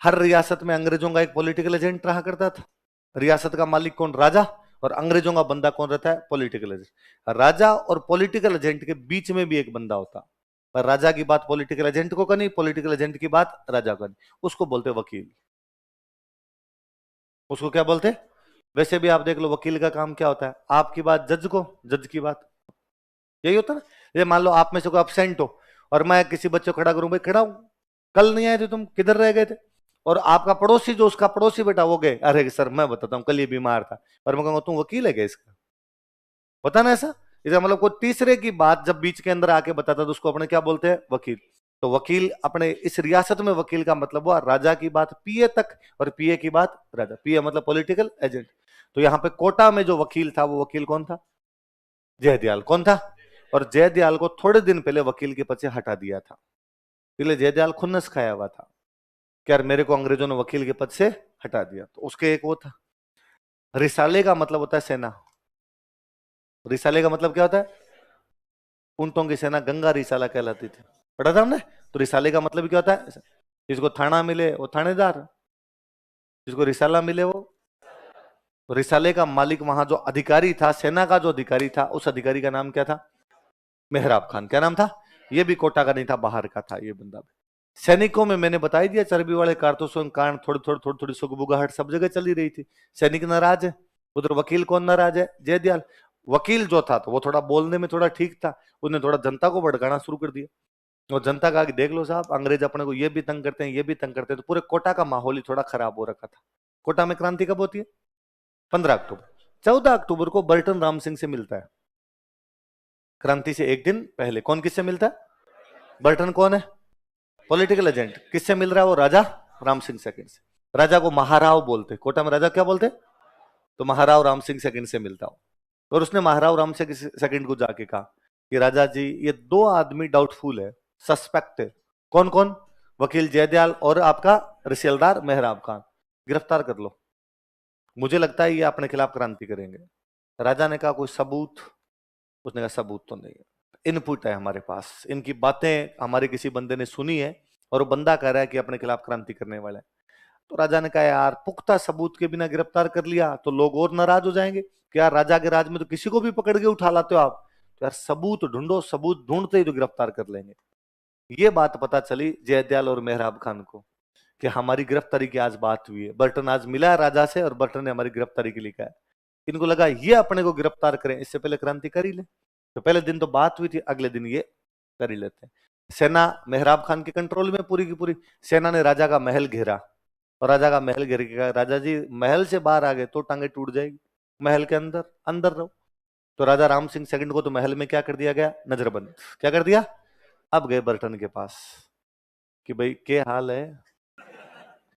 हर रियासत में अंग्रेजों का एक पॉलिटिकल एजेंट रहा करता था। रियासत का मालिक कौन? राजा। और अंग्रेजों का बंदा कौन रहता है? Political agent. राजा और पॉलिटिकल एजेंट के बीच में भी एक बंदा होता, पर राजा की बात पॉलिटिकल एजेंट को करनी, पॉलिटिकल एजेंट की बात राजा को करनी। उसको बोलते वकील। उसको क्या बोलते? वैसे भी आप देख लो, वकील का काम क्या होता है? आपकी बात जज को, जज की बात, यही होता है ना। ये मान लो आप में से कोई अपसेंट हो और मैं किसी बच्चे को खड़ा करूं, भाई खड़ा हूं, कल नहीं आए थे तुम, किधर रह गए थे? और आपका पड़ोसी, जो उसका पड़ोसी बेटा, वो गए, अरे सर मैं बताता हूँ, कल ये बीमार था। और मैं कहूंगा तुम वकील है क्या इसका? पता ना ऐसा। इसका मतलब कोई तीसरे की बात जब बीच के अंदर आके बताता तो उसको अपने क्या बोलते हैं? वकील। तो वकील अपने इस रियासत में वकील का मतलब हुआ राजा की बात पीए तक, और पीए की बात राजा। पीए मतलब पॉलिटिकल एजेंट। तो यहाँ पे कोटा में जो वकील था, वो वकील कौन था? जयदयाल। कौन था? और जयदयाल को थोड़े दिन पहले वकील के पद से हटा दिया था। इसलिए जयदयाल खुन्नस खाया हुआ था कि यार मेरे को अंग्रेजों ने वकील के पद से हटा दिया। तो उसके एक वो था। रिसाले का मतलब होता है सेना। रिसाले का मतलब क्या होता है? ऊंटों की सेना गंगा रिसाला कहलाती थी। पढ़ा था हमने। तो रिसाले का मतलब क्या होता है? जिसको थाना मिले वो थानेदार, जिसको रिसाला मिले वो। तो रिसाले का मालिक, वहां जो अधिकारी था, सेना का जो अधिकारी था, उस अधिकारी का नाम क्या था? मेहराब खान। क्या नाम था? ये भी कोटा का नहीं था, बाहर का था ये बंदा भी। सैनिकों में मैंने बता ही दिया, चर्बी वाले कारतूसों के कारण थोड़ी सुगबुगाहट सब जगह चली रही थी। सैनिक नाराज है, उधर वकील कौन नाराज है? जयदयाल। वकील जो था तो वो थोड़ा बोलने में थोड़ा ठीक था, उसने थोड़ा जनता को भड़काना शुरू कर दिया। और जनता का देख लो साहब, अंग्रेज अपने को ये भी तंग करते हैं, ये भी तंग करते हैं। तो पूरे कोटा का माहौल ही थोड़ा खराब हो रखा था। कोटा में क्रांति कब होती है? 15 अक्टूबर। 14 अक्टूबर को बर्टन राम सिंह से मिलता है। क्रांति से एक दिन पहले कौन किससे मिलता है? बर्टन कौन है? Political agent. किससे मिल रहा है वो? राजा राम सिंह सेकंड से। राजा को महाराव बोलते, कोटा में राजा क्या बोलते? तो महाराव राम सिंह सेकंड से मिलता हो। और उसने महाराव राम सिंह सेकंड को जाके कहा कि राजा जी, ये दो आदमी डाउटफुल है, सस्पेक्ट है। कौन कौन? वकील जयदयाल और आपका रिसेलदार मेहराब खान। गिरफ्तार कर लो, मुझे लगता है ये अपने खिलाफ क्रांति करेंगे। राजा ने कहा कोई सबूत? उसने कहा सबूत तो नहीं है, इनपुट है हमारे पास, इनकी बातें हमारे किसी बंदे ने सुनी है और वो बंदा कह रहा है कि अपने खिलाफ क्रांति करने वाला है। तो राजा ने कहा यार, पुख्ता सबूत के बिना गिरफ्तार कर लिया तो लोग और नाराज हो जाएंगे कि यार राजा के राज में तो किसी को भी पकड़ के उठा लाते हो आप। तो यार सबूत ढूंढो, सबूत ढूंढते ही तो गिरफ्तार कर लेंगे। ये बात पता चली जयदयाल और मेहराब खान को कि हमारी गिरफ्तारी की आज बात हुई है। बर्टन आज मिला है राजा से और बर्टन ने हमारी गिरफ्तारी के लिए कहा है। इनको लगा ये अपने को गिरफ्तार करें, इससे पहले क्रांति कर ही ले। तो पहले दिन तो बात हुई थी, अगले दिन ये कर ही लेते हैं। सेना मेहराब खान के कंट्रोल में पूरी की पूरी। सेना ने राजा का महल घेरा और राजा का महल घेर के कहा राजा जी, महल से बाहर आ गए तो टांगे टूट जाएगी, महल के अंदर अंदर रहो। तो राजा राम सिंह सेकंड को तो महल में क्या कर दिया गया? नजरबंद। क्या कर दिया? अब गए बर्टन के पास कि भाई क्या हाल है,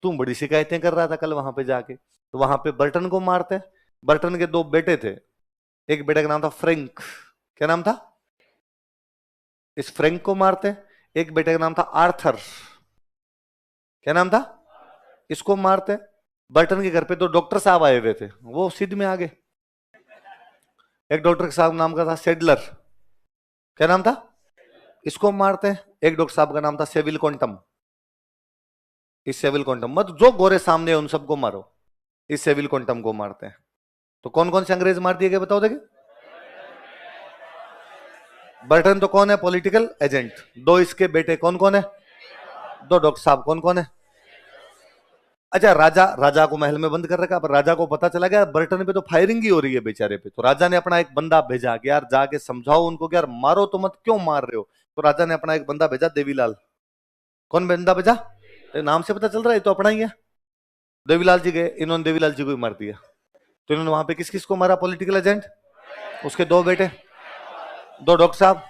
तुम बड़ी शिकायतें कर रहा था कल वहां पे जाके। तो वहां पे बर्टन को मारते। बर्टन के दो बेटे थे, एक बेटे का नाम था फ्रैंक। क्या नाम था? इस फ्रैंक को मारते। एक बेटे का नाम था आर्थर। क्या नाम था? इसको मारते हैं। बर्टन के घर पे तो डॉक्टर साहब आए हुए थे, वो सिद्ध में आ गए। एक डॉक्टर साहब नाम का था सेडलर। क्या नाम था? इसको मारते हैं। एक डॉक्टर साहब का नाम था सेविल क्वांटम। इस सेविल क्वांटम मत, जो गोरे सामने है उन सबको मारो, इस सेविल क्वांटम को मारते हैं। तो कौन कौन से अंग्रेज मार दिए गए बताओ देखे? बर्टन तो कौन है? Political agent. दो इसके बेटे कौन कौन है? दो डॉक्टर साहब कौन कौन है? अच्छा, राजा, राजा को महल में बंद कर रखा। पर राजा को पता चला गया बर्टन पे तो फायरिंग ही हो रही है बेचारे पे। तो राजा ने अपना एक बंदा भेजा कि यार जाके समझाओ उनको कि यार मारो तो मत, क्यों मार रहे हो। तो राजा ने अपना एक बंदा भेजा, देवीलाल। कौन बंदा भेजा? नाम से पता चल रहा है तो अपना ही है। देवीलाल जी गए, इन्होंने देवीलाल जी को ही मार दिया। तो इन्होंने वहां पे किस किस को मारा? पॉलिटिकल एजेंट, उसके दो बेटे, दो डॉक्टर साहब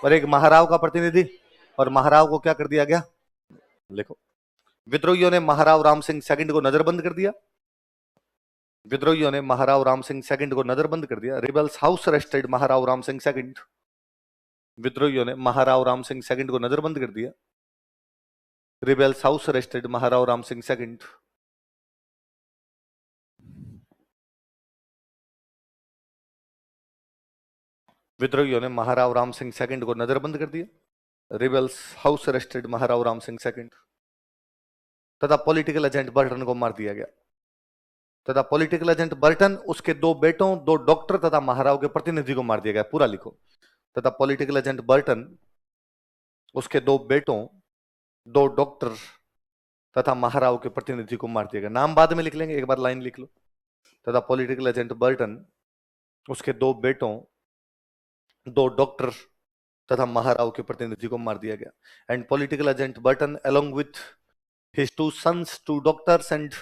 और एक महाराव का प्रतिनिधि। और महाराव को क्या कर दिया गया? लिखो। विद्रोहियों ने महाराव राम सिंह सेकंड को नजरबंद कर दिया। विद्रोहियों ने महाराव राम सिंह सेकंड को नजरबंद कर दिया। Rebels house arrested Maharao Ram Singh second. विद्रोहियों ने महाराव राम सिंह सेकंड को नजरबंद कर दिया। Rebels house arrested Maharao Ram Singh second. विद्रोहियों ने महाराव राम सिंह सेकंड को नजरबंद कर दिया। Rebels house arrested Maharao Ram Singh second. तथा पॉलिटिकल एजेंट बर्टन को मार दिया गया। तथा पॉलिटिकल एजेंट बर्टन, उसके दो बेटों, दो डॉक्टर तथा महाराव के प्रतिनिधि को मार दिया गया। पूरा लिखो। तथा पॉलिटिकल एजेंट बर्टन, उसके दो बेटों, दो डॉक्टर तथा महाराव के प्रतिनिधि को मार दिया गया। नाम बाद में लिख लेंगे, एक बार लाइन लिख लो। तथा पॉलिटिकल एजेंट बर्टन, उसके दो बेटों, दो डॉक्टर तथा महाराव के प्रतिनिधि को मार दिया गया। And political agent Burton along with his two sons, two doctors and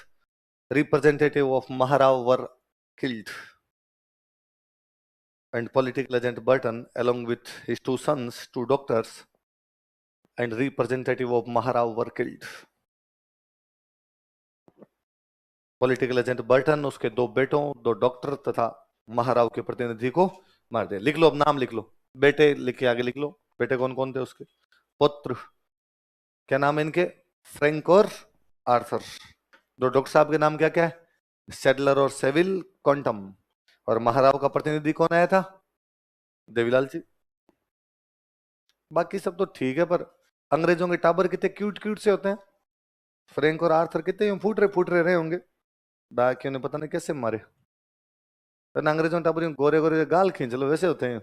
representative of Maharao were killed. And political agent Burton along with his two sons, two doctors and representative of Maharao were killed. Political agent Burton, उसके दो बेटों, दो doctor तथा महाराव के प्रतिनिधि को मार दिया। लिख लो, अब नाम लिख लो। बेटे लिख के आगे लिख लो। बेटे कौन कौन थे उसके? पुत्र, क्या नाम है इनके? फ्रैंक और आर्थर। दो डॉक्टर साहब के नाम क्या क्या है? सेडलर और सेविल क्वांटम। और महाराव का प्रतिनिधि कौन आया था? देवीलाल जी। बाकी सब तो ठीक है, पर अंग्रेजों के टाबर कितने क्यूट क्यूट से होते हैं। फ्रैंक और आर्थर कितने फूट रहे होंगे। बाकियों ने पता नहीं कैसे मारे। तो अंग्रेजों के टाबर गोरे गोरे गाल खींच लो वैसे होते हैं,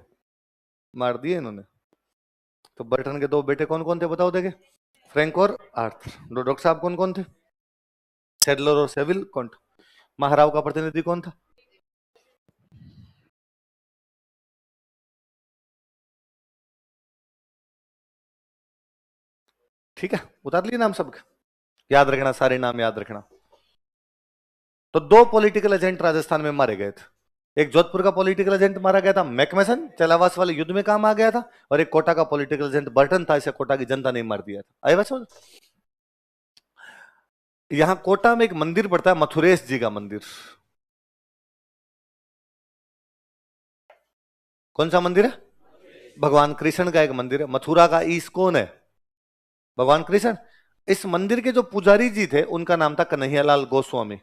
मार दिए इन्होंने। तो बर्टन के दो बेटे कौन कौन थे बताओ देखे? फ्रैंक और आर्थर। दो डॉक्टर साहब कौन कौन थे? सेडलर और सेविल क्वांटम। महाराव का प्रतिनिधि कौन था? ठीक है, उतार लिए नाम सबके, याद रखना, सारे नाम याद रखना। तो दो पॉलिटिकल एजेंट राजस्थान में मारे गए थे। एक जोधपुर का पॉलिटिकल एजेंट मारा गया था मैकमेसन, चलावास वाले युद्ध में काम आ गया था। और एक कोटा का पॉलिटिकल एजेंट बर्टन था, इसे कोटा की जनता ने मार दिया था। आए बच्चों, यहां कोटा में एक मंदिर पड़ता है, मथुरेश जी का मंदिर। कौन सा मंदिर है? भगवान कृष्ण का एक मंदिर है। मथुरा का ईश कौन है? भगवान कृष्ण। इस मंदिर के जो पुजारी जी थे उनका नाम था कन्हैयालाल गोस्वामी।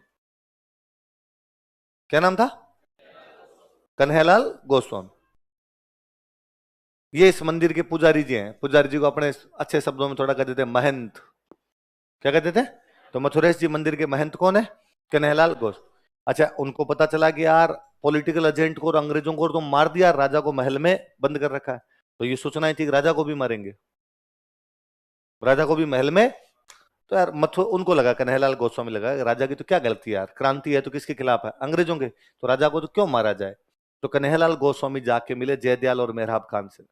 क्या नाम था? कन्हैयालाल गोस्वामी। ये इस मंदिर के पुजारी जी हैं। पुजारी जी को अपने अच्छे शब्दों में थोड़ा कहते थे महंत। क्या कहते थे? तो मथुरेश जी मंदिर के महंत कौन है? कन्हैयालाल घोष। अच्छा, उनको पता चला कि यार पॉलिटिकल एजेंट को और अंग्रेजों को तो मार दिया, राजा को महल में बंद कर रखा है। तो ये सोचना ही थी कि राजा को भी मारेंगे, राजा को भी महल में। तो यार उनको लगा, कन्हैयालाल गोस्वामी लगा राजा की तो क्या गलती है यार, क्रांति है तो किसके खिलाफ है? अंग्रेजों के। तो राजा को तो क्यों मारा जाए। तो कन्हैयालाल गोस्वामी जाके मिले जयदयाल और मेहराब खान से।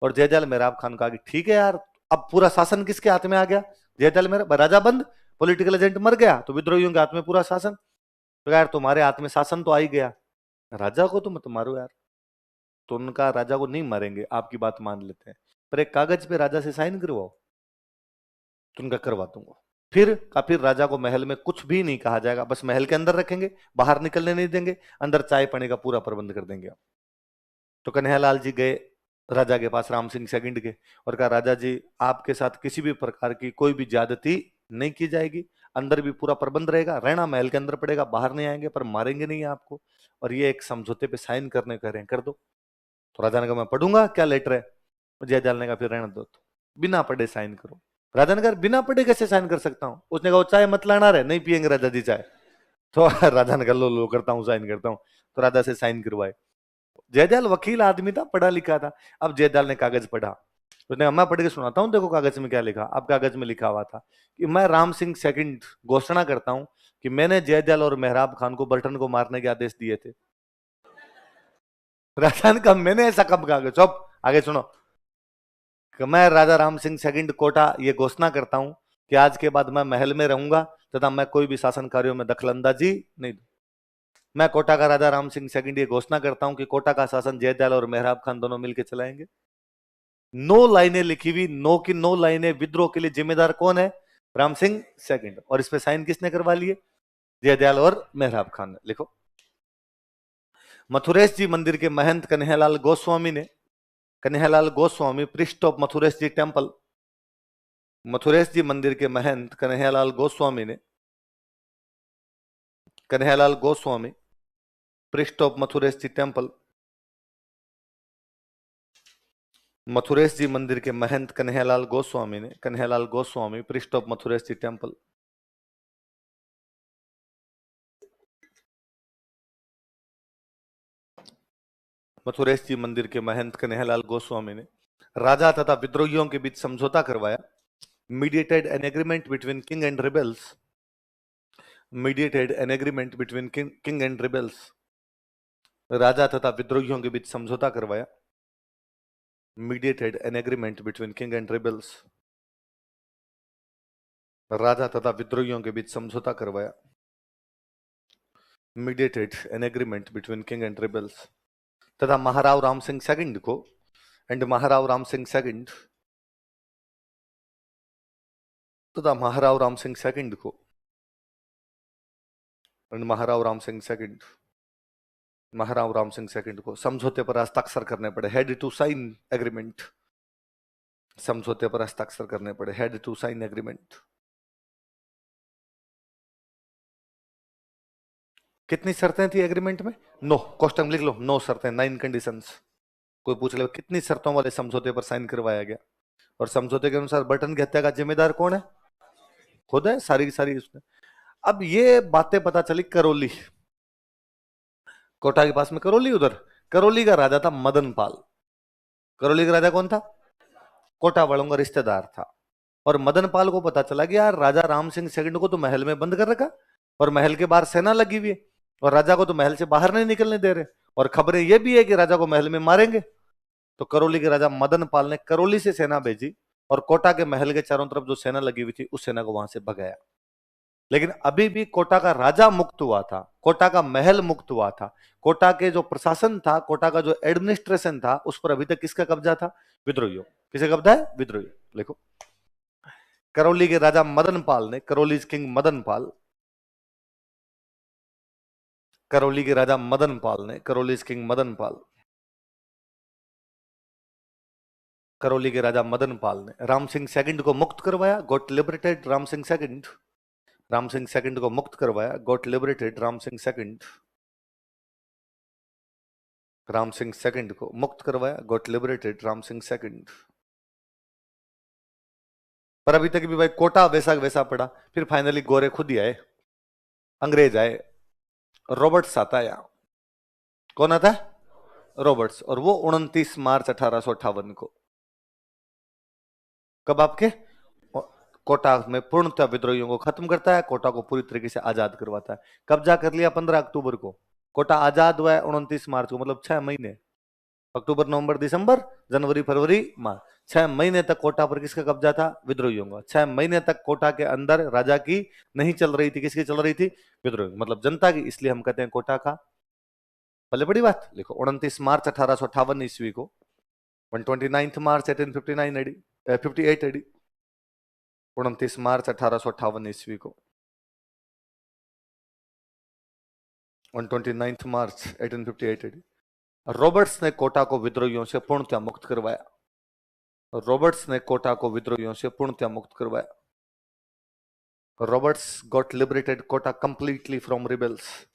और जयदयाल मेहराब खान कहा कि ठीक है यार, अब पूरा शासन किसके हाथ में आ गया? जयदयाल मेहराब, राजा बंद, पॉलिटिकल एजेंट मर गया, तो विद्रोहियों के हाथ में पूरा शासन। तो यार तुम्हारे हाथ में शासन तो आ ही गया, राजा को तो मत मारो यार। तो उनका राजा को नहीं मारेंगे, आपकी बात मान लेते हैं, पर एक कागज पे राजा से साइन करवाओ। तो उनका करवा दूंगा। फिर राजा को महल में कुछ भी नहीं कहा जाएगा, बस महल के अंदर रखेंगे, बाहर निकलने नहीं देंगे, अंदर चाय पानी का पूरा प्रबंध कर देंगे। तो कन्हैयालाल जी गए राजा के पास, राम सिंह सेकंड के, और कहा राजा जी आपके साथ किसी भी प्रकार की कोई भी ज्यादती नहीं की जाएगी। अंदर भी पूरा प्रबंध रहेगा, रहना महल के अंदर पड़ेगा, बाहर नहीं आएंगे, पर मारेंगे नहीं आपको। और ये एक समझौते पे साइन करने कह रहे हैं, कर दो। तो राजा ने कहा मैं पढ़ूंगा, क्या लेटर है? जयदयाल ने कहा फिर रहने दो, तो बिना पढ़े साइन करो। राजा ने कहा बिना पढ़े कैसे साइन कर सकता हूँ? उसने कहा चाय मत लाना रहे, नहीं पियेंगे राजा जी चाय। तो राजा ने कहा लो लो करता हूँ, साइन करता हूँ। तो राजा से साइन करवाए। जयदयाल वकील आदमी था, पढ़ा लिखा था। अब जयदयाल ने कागज पढ़ा, उसने कहा मैं पढ़ के सुनाता हूँ, देखो कागज में क्या लिखा। अब कागज में लिखा हुआ था कि मैं राम सिंह सेकंड घोषणा करता हूं कि मैंने जयदयाल और मेहराब खान को बर्टन को मारने के आदेश दिए थे। राजा ने कहा मैंने ऐसा कब कहा? चुप, आगे सुनो। कि मैं राजा राम सिंह सेकंड कोटा ये घोषणा करता हूं कि आज के बाद मैं महल में रहूंगा तथा मैं कोई भी शासन कार्यों में दखलंदाजी नहीं दूं। मैं कोटा का राजा राम सिंह सेकंड ये घोषणा करता हूं कि कोटा का शासन जयदयाल और मेहराब खान दोनों मिलकर चलाएंगे। 9 लाइनें लिखी हुई, 9 की 9 लाइनें। विद्रोह के लिए जिम्मेदार कौन है? राम सिंह सेकंड। और इस पे साइन किसने करवा लिए? जयदयाल और मेहराब खान ने। लिखो, मथुरेश जी मंदिर के महंत कन्हैयालाल गोस्वामी ने, Kanhaiyalal Goswami priest of Mathuresh ji temple, Mathuresh ji मंदिर के महंत कन्हैयालाल गोस्वामी ने, Kanhaiyalal Goswami priest of Mathuresh ji temple, Mathuresh ji मंदिर के महंत कन्हैयालाल गोस्वामी ने, Kanhaiyalal Goswami priest of Mathuresh ji temple, Mathuresh ji मंदिर के महंत कन्हैयालाल गोस्वामी ने राजा तथा विद्रोहियों के बीच समझौता करवाया। Mediated an agreement between king and rebels, mediated an agreement between king and rebels, राजा तथा विद्रोहियों के बीच समझौता करवाया। Mediated an agreement between king and rebels, राजा तथा विद्रोहियों के बीच समझौता करवाया। Mediated an agreement between king and rebels, तथा महाराव राम सिंह सेकंड को एंड महाराव राम सिंह सेकंड, तथा महाराव राम सिंह सेकंड को and Maharao Ram Singh second, Maharao Ram Singh second को समझौते पर हस्ताक्षर करने पड़े। हेड टू साइन एग्रीमेंट, समझौते पर हस्ताक्षर करने पड़े। Had to sign agreement. कितनी शर्तें थी एग्रीमेंट में? 9। क्वेश्चन लिख लो, 9 शर्तें, 9 कंडीशंस। कोई पूछ ले कितनी शर्तों वाले समझौते पर साइन करवाया गया? और समझौते के अनुसार बर्टन की हत्या का जिम्मेदार कौन है? खुद है, सारी की सारी उसने। अब ये बातें पता चली करौली, कोटा के पास में करौली, उधर करौली का राजा था मदन पाल। करौली का राजा कौन था? कोटा वालों का रिश्तेदार था। और मदन पाल को पता चला कि यार राजा राम सिंह सेकंड को तो महल में बंद कर रखा, और महल के बाहर सेना लगी हुई है, और राजा को तो महल से बाहर नहीं निकलने दे रहे, और खबरें ये भी है कि राजा को महल में मारेंगे। तो करौली के राजा मदन पाल ने करौली से सेना भेजी, और कोटा के महल के चारों तरफ जो सेना लगी हुई थी उस सेना को वहां से भगाया। लेकिन अभी भी कोटा का राजा मुक्त हुआ था, कोटा का महल मुक्त हुआ था, कोटा के जो प्रशासन था, कोटा का जो एडमिनिस्ट्रेशन था, उस पर अभी तक किसका कब्जा था? विद्रोहियों। किसे कब्जा है? विद्रोही। देखो, करौली के राजा मदन पाल ने, करौली किंग मदन पाल, करौली के राजा मदन पाल ने, करौली किंग मदन पाल, करौली के राजा मदन पाल ने राम सिंह सेकंड को मुक्त करवाया, got liberated Ram Singh second, Ram Singh second को मुक्त करवाया, got liberated Ram Singh second, Ram Singh second को मुक्त करवाया, got liberated Ram Singh second. पर अभी तक भी भाई कोटा वैसा वैसा पड़ा। फिर फाइनली गोरे खुद ही आए, अंग्रेज आए, रॉबर्ट्स आता है यहां। कौन आता है? रॉबर्ट्स। और वो 29 मार्च 1858 को, कब आपके कोटा में पूर्णतः विद्रोहियों को खत्म करता है, कोटा को पूरी तरीके से आजाद करवाता है। कब्जा कर लिया 15 अक्टूबर को, कोटा आजाद हुआ है 29 मार्च को, मतलब 6 महीने, अक्टूबर नवंबर दिसंबर जनवरी फरवरी मार्च, 6 महीने तक कोटा पर किसका कब्जा था? विद्रोहियों का। 6 महीने तक कोटा के अंदर राजा की नहीं चल रही थी, किसकी चल रही थी? विद्रोही, मतलब जनता की। इसलिए हम कहते हैं कोटा का। पहले बड़ी बात लिखो, 29 मार्च 1858 ईस्वी को, 29 मार्च 1859 एडी 58 एडी, 29 मार्च 1858 ईस्वी को, 29 मार्च 1858 एडी, रॉबर्ट्स ने कोटा को विद्रोहियों से पूर्णतः मुक्त करवाया। रॉबर्ट्स ने कोटा को विद्रोहियों से पूर्णतः मुक्त करवाया। Roberts got liberated Kota completely from rebels.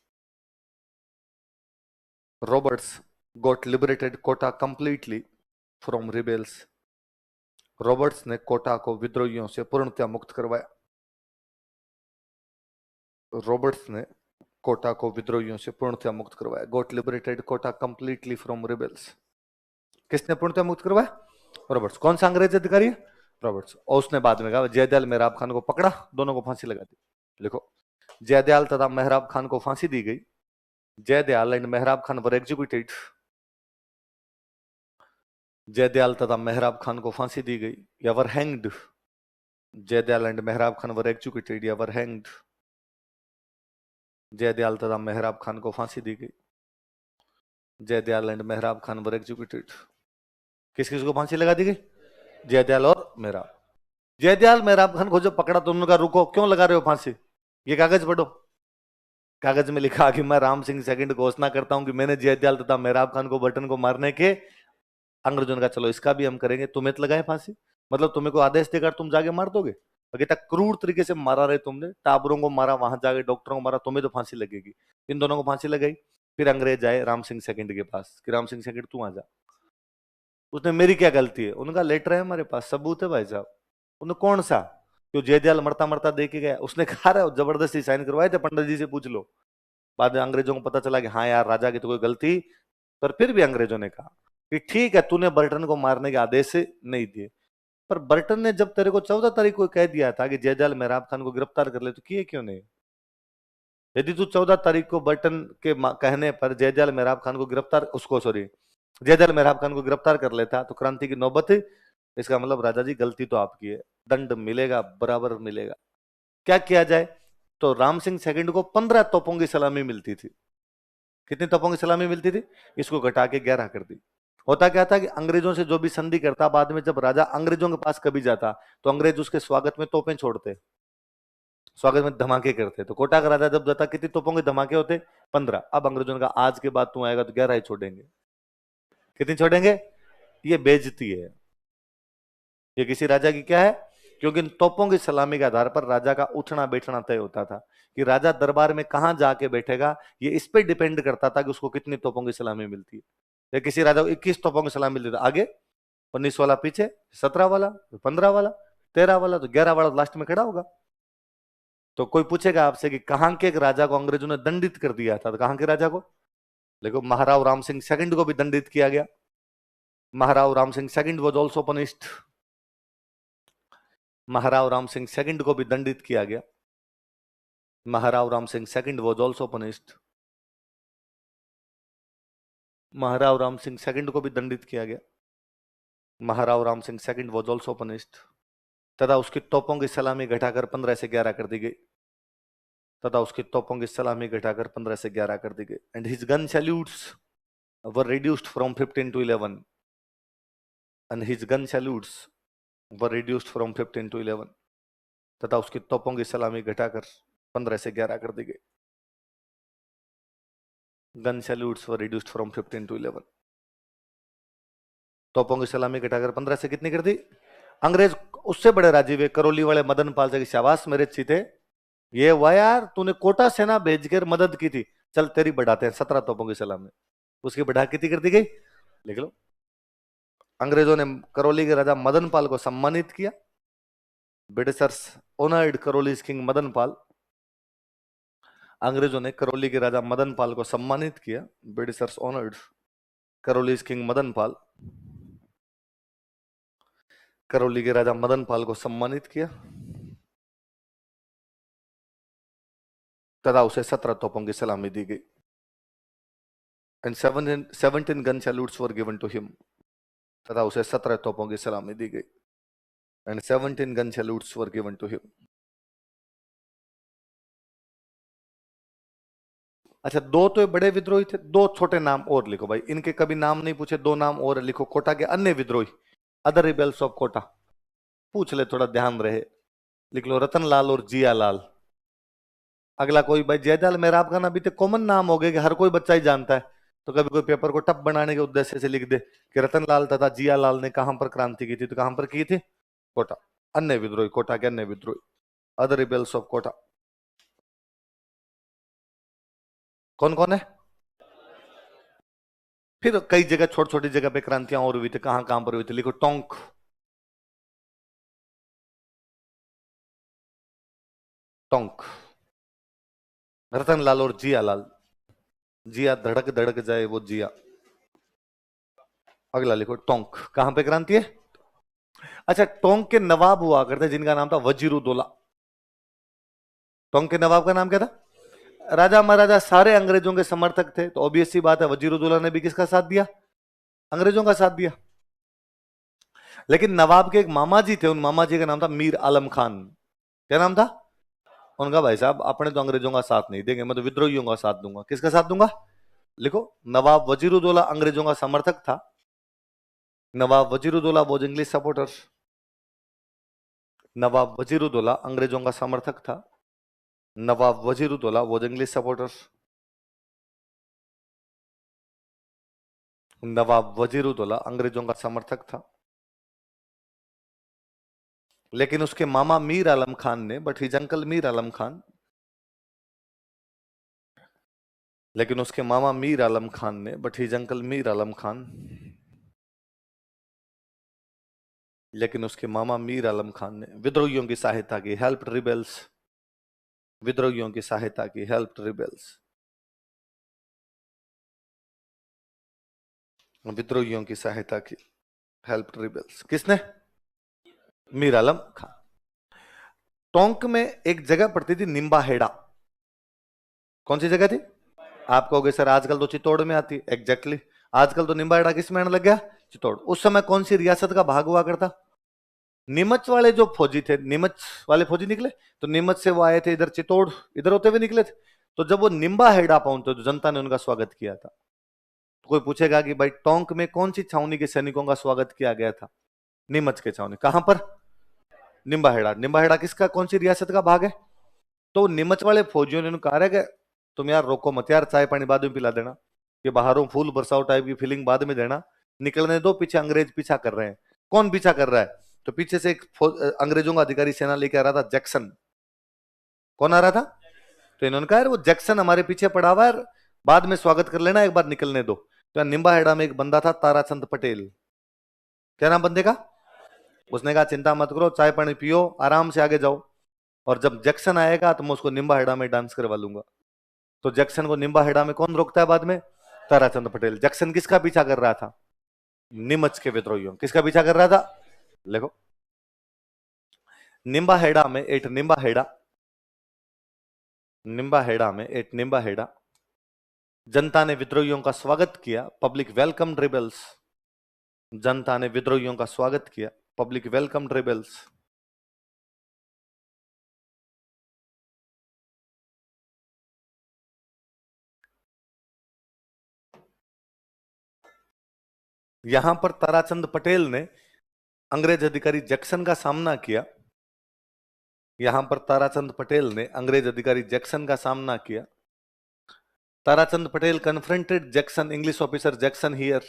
Roberts got liberated Kota completely from rebels. Roberts ने कोटा को विद्रोहियों से पूर्णतया मुक्त करवाया. रॉबर्ट्स ने कोटा को विद्रोहियों से पूर्णतया मुक्त करवाया. Got liberated Kota completely from rebels. किसने पूर्णतया मुक्त करवाया? रॉबर्ट्स. कौन सा अंग्रेज अधिकारी है? रॉबर्ट्स. और उसने बाद में कहा जयदयाल मेहराब खान को पकड़ा, दोनों को फांसी लगा दी. लिखो, जयदयाल तथा मेहराब खान को फांसी दी गई. जयदयाल एंड मेहराब खान वर एग्जीक्यूटेड. जयदयाल तथा मेहराब खान को फांसी दी गई या वर हैंग्ड. जयदयाल एंड मेहराब खान वर एग्जीक्यूटेड या वर हैंग्ड. जयदयाल तथा मेहराब खान को फांसी दी गई. जयदयाल एंड मेहराब खान वर एग्जीक्यूटेड. किस किस को फांसी लगा दी गई? जयदयाल और मेहराब. जयदयाल मेहराब खान को जब पकड़ा तो उन्होंने कहा रुको, क्यों लगा रहे हो फांसी? ये कागज पढ़ो. कागज में लिखा कि मैं राम सिंह सेकंड घोषणा करता हूं कि मैंने जयदयाल तथा मेहराब खान को बटन को मारने के. अंग्रेजों ने कहा चलो इसका भी हम करेंगे. तुम्हें तो लगाए फांसी, मतलब तुम्हें को आदेश देकर तुम जाके मार दोगे? अगर तक क्रूर तरीके से मारा रहे तुमने, टाबरों को मारा, वहां जाके डॉक्टरों को मारा, तुम्हें तो फांसी लगेगी. इन दोनों को फांसी लगाई. फिर अंग्रेज आए राम सिंह सेकंड के पास कि राम सिंह सेकंड तू आ जा. उसने मेरी क्या गलती है? उनका लेटर है हमारे पास, सबूत है भाई साहब. उन्हें कौन सा? जो जयदयाल मरता मरता दे के गया, उसने कहा रहा जबरदस्ती साइन करवाए थे, पंडित जी से पूछ लो. बाद में अंग्रेजों को पता चला कि हाँ यार राजा की तो कोई गलती. पर फिर भी अंग्रेजों ने कहा कि ठीक है तूने बर्टन को मारने के आदेश नहीं दिए, पर बर्टन ने जब तेरे को 14 तारीख को कह दिया था कि जयदयाल मेहराब खान को गिरफ्तार कर ले, तो किए क्यों नहीं? यदि तू 14 तारीख को बर्टन के कहने पर जयदयाल मेहराब खान को गिरफ्तार, उसको सॉरी जयदयाल मेहराब खान को गिरफ्तार कर लेता तो क्रांति की नौबत. इसका मतलब राजा जी गलती तो आपकी है, दंड मिलेगा, बराबर मिलेगा. क्या किया जाए? तो राम सिंह सेकंड को 15 तोपों की सलामी मिलती थी. कितनी तोपों की सलामी मिलती थी? इसको घटा के 11 कर दी. होता क्या था कि अंग्रेजों से जो भी संधि करता, बाद में जब राजा अंग्रेजों के पास कभी जाता तो अंग्रेज उसके स्वागत में तोपें छोड़ते, स्वागत में धमाके करते. तो कोटा का राजा जब जाता कितनी तोपों के धमाके होते? 15. अब अंग्रेजों ने कहा आज के बाद तू आएगा तो 11 ही छोड़ेंगे. कितनी छोड़ेंगे? ये बेइज्जती है. ये किसी राजा की क्या है? क्योंकि इन तोपों की सलामी के आधार पर राजा का उठना बैठना तय होता था कि राजा दरबार में कहां जाके बैठेगा. ये इस पे डिपेंड करता था कि उसको कितनी तोपों की सलामी मिलती है. या किसी राजा को 21 तोपों की सलामी मिलती थी आगे, 19 वाला पीछे, 17 वाला, 15 वाला, 13 वाला, तो 11 वाला लास्ट में खड़ा होगा. तो कोई पूछेगा आपसे कि कहां के एक राजा को अंग्रेजों ने दंडित कर दिया था, तो कहां के राजा को? देखो, महाराव राम सिंह सेकंड को भी दंडित किया गया. Maharao Ram Singh second was also punished. Maharao Ram Singh second को भी दंडित किया गया. Maharao Ram Singh second was also punished. Maharao Ram Singh second को भी दंडित किया गया. Maharao Ram Singh second was also punished. तथा उसकी तोपों की सलामी घटाकर 15 से 11 कर दी गई. तथा उसकी तोपों की सलामी घटाकर 15 से 11 कर दी गई. And his gun salutes were reduced from 15 to 11. And his gun salutes were reduced from 15 to 11. तथा उसकी तोपों की सलामी घटाकर 15 से 11 कर दी गई. Gun salutes were reduced from 15 to 11. तोपों की सलामी घटाकर 15 से कितनी कर दी? अंग्रेज उससे बड़े राजी हुए, करौली वाले मदन पाल से, शाबाश मेरे चीते, ये हुआ यार, तूने कोटा सेना भेजकर मदद की थी, चल तेरी बढ़ाते हैं 17 तोपों की सलामी. उसकी बढ़ा कितनी कर दी गई? लिख लो. अंग्रेजों ने करौली के राजा मदन पाल को सम्मानित किया. ब्रिटिशर्स ऑनर्ड करौलीज किंग मदन पाल. अंग्रेजों ने करौली के राजा मदन पाल को सम्मानित किया. ब्रिटिशर्स ऑनर्ड करौलीज किंग मदन पाल. करौली के राजा मदन पाल को सम्मानित किया तथा उसे 17 तोपों की सलामी दी गई. And 17 gun salutes were given to him. तथा उसे 17 तोपों की सलामी दी गई. And 17 gun salutes were given to him. अच्छा, दो तो बड़े विद्रोही थे, दो छोटे नाम और लिखो भाई. इनके कभी नाम नहीं पूछे, दो नाम और लिखो. कोटा के अन्य विद्रोही, अदर रिबेल्स ऑफ कोटा. पूछ ले, थोड़ा ध्यान रहे. लिख लो, रतन लाल और जिया लाल. अगला कोई भाई जयदयाल मेहराब खान अभी तो कॉमन नाम हो गए कि हर कोई बच्चा ही जानता है. तो कभी कोई पेपर को टफ बनाने के उद्देश्य से लिख दे कि रतन लाल तथा जिया लाल ने कहां पर क्रांति की थी, तो कहां पर की थी? कोटा. अन्य विद्रोही, कोटा के अन्य विद्रोही. Other rebels of Kota. कौन कौन है? फिर कई जगह छोटी छोटी जगह पे क्रांतियां और हुई थी, कहां कहां पर हुई थी? लिखो टोंक, टोंक, रतन लाल और जिया लाल। जिया धड़क धड़क जाए वो जिया। अगला लिखो टोंक, कहां पे क्रांति है? अच्छा, टोंक के नवाब हुआ करते जिनका नाम था वजीरुद्दौला। टोंक के नवाब का नाम क्या था? राजा महाराजा सारे अंग्रेजों के समर्थक थे, तो ऑब्वियस सी बात है वजीरुद्दौला ने भी किसका साथ दिया? अंग्रेजों का साथ दिया। लेकिन नवाब के एक मामा जी थे, उन मामा जी का नाम था मीर आलम खान। क्या नाम था उनका? भाई साहब अपने तो अंग्रेजों का साथ नहीं देंगे, मैं तो विद्रोहियों का साथ दूंगा। किसका साथ दूंगा? लिखो, नवाब वजीरुद्दौला अंग्रेजों का समर्थक था। नवाब वजीरुद्दौला वॉज इंग्लिश सपोर्टर। नवाब वजीरुद्दौला अंग्रेजों का समर्थक था। नवाब वजीरुद्दौला वॉज इंग्लिश सपोर्टर। नवाब वजीरुद्दौला अंग्रेजों का समर्थक था। लेकिन उसके मामा मीर आलम खान ने, but his uncle Mir Alam Khan, लेकिन उसके मामा मीर आलम खान ने, but his uncle Mir Alam Khan, लेकिन उसके मामा मीर आलम खान ने विद्रोहियों की सहायता की, हेल्प रिबेल्स। विद्रोहियों की सहायता की, हेल्प रिबेल्स। विद्रोहियों की सहायता की, हेल्प रिबेल्स। किसने? मीर आलम खान। टोंक में एक जगह पड़ती थी निम्बाहेड़ा। कौन सी जगह थी? आप कहोगे सर आजकल तो चित्तौड़ में आती है। एग्जैक्टली, आजकल तो निम्बाहेड़ा किस में आने लग गया? चित्तौड़। उस समय कौन सी रियासत का भाग हुआ करता? नीमच वाले जो फौजी थे, नीमच वाले फौजी निकले, तो नीमच से वो आए थे इधर चित्तौड़, इधर होते हुए निकले थे। तो जब वो निम्बाहेड़ा पहुंचे तो जनता ने उनका स्वागत किया था। तो कोई पूछेगा कि भाई टोंक में कौन सी छावनी के सैनिकों का स्वागत किया गया था? नीमच के छावनी। कहां पर? निम्बाहेड़ा। निम्बाहेड़ा किसका, कौन सी रियासत का भाग है? तो नीमच वाले फौजियों ने उन्हें कहा है कि तुम यार रोको मत यार, चाय पानी बाद में पिला देना, ये बाहरों फूल बरसाओ टाइप की फीलिंग बाद में देना, निकलने दो, पीछे अंग्रेज पीछा कर रहे हैं। कौन पीछा कर रहा है? तो पीछे से एक अंग्रेजों का अधिकारी सेना लेके आ रहा था, जैक्सन। कौन आ रहा था? तो इन्होंने कहा यार वो जैक्सन हमारे पीछे पड़ा हुआ है, बाद में स्वागत कर लेना, एक बार निकलने दो। तो निम्बाहेड़ा में एक बंदा था ताराचंद पटेल। क्या नाम बंदे का? उसने कहा चिंता मत करो, चाय पानी पियो, आराम से आगे जाओ, और जब जैक्सन आएगा तो मैं उसको निम्बाहेड़ा में डांस करवा लूंगा। तो जैक्सन को निम्बाहेड़ा में कौन रोकता है बाद में? ताराचंद पटेल। जैक्सन किसका पीछा कर रहा था? नीमच के विद्रोहियों। किसका पीछा कर रहा था? देखो, निम्बाहेड़ा में एक निम्बाहेड़ा, निम्बाहेड़ा में एक निम्बाहेड़ा, जनता ने विद्रोहियों का स्वागत किया, पब्लिक वेलकम रिबेल्स। जनता ने विद्रोहियों का स्वागत किया, पब्लिक वेलकम रिबेल्स। यहां पर ताराचंद पटेल ने अंग्रेज अधिकारी जैक्सन का सामना किया। यहां पर ताराचंद पटेल ने अंग्रेज अधिकारी जैक्सन का सामना किया। Tarachand Patel confronted Jackson, English officer Jackson here.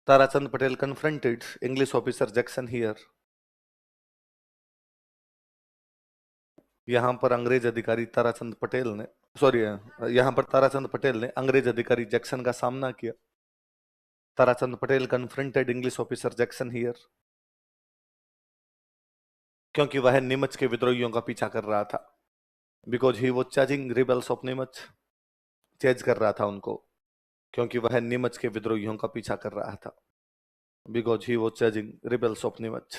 Tarachand Patel confronted English officer Jackson here. यहां पर अंग्रेज अधिकारी ताराचंद पटेल ने, सॉरी, यहां पर ताराचंद पटेल ने अंग्रेज अधिकारी जैक्सन का सामना किया। Tarachand Patel confronted English officer Jackson here, क्योंकि वह नीमच के विद्रोहियों का पीछा कर रहा था। Because he was chasing rebels of Neemuch. Chase कर रहा था उनको, क्योंकि वह नीमच के विद्रोहियों का पीछा कर रहा था। Because he was chasing rebels of Neemuch.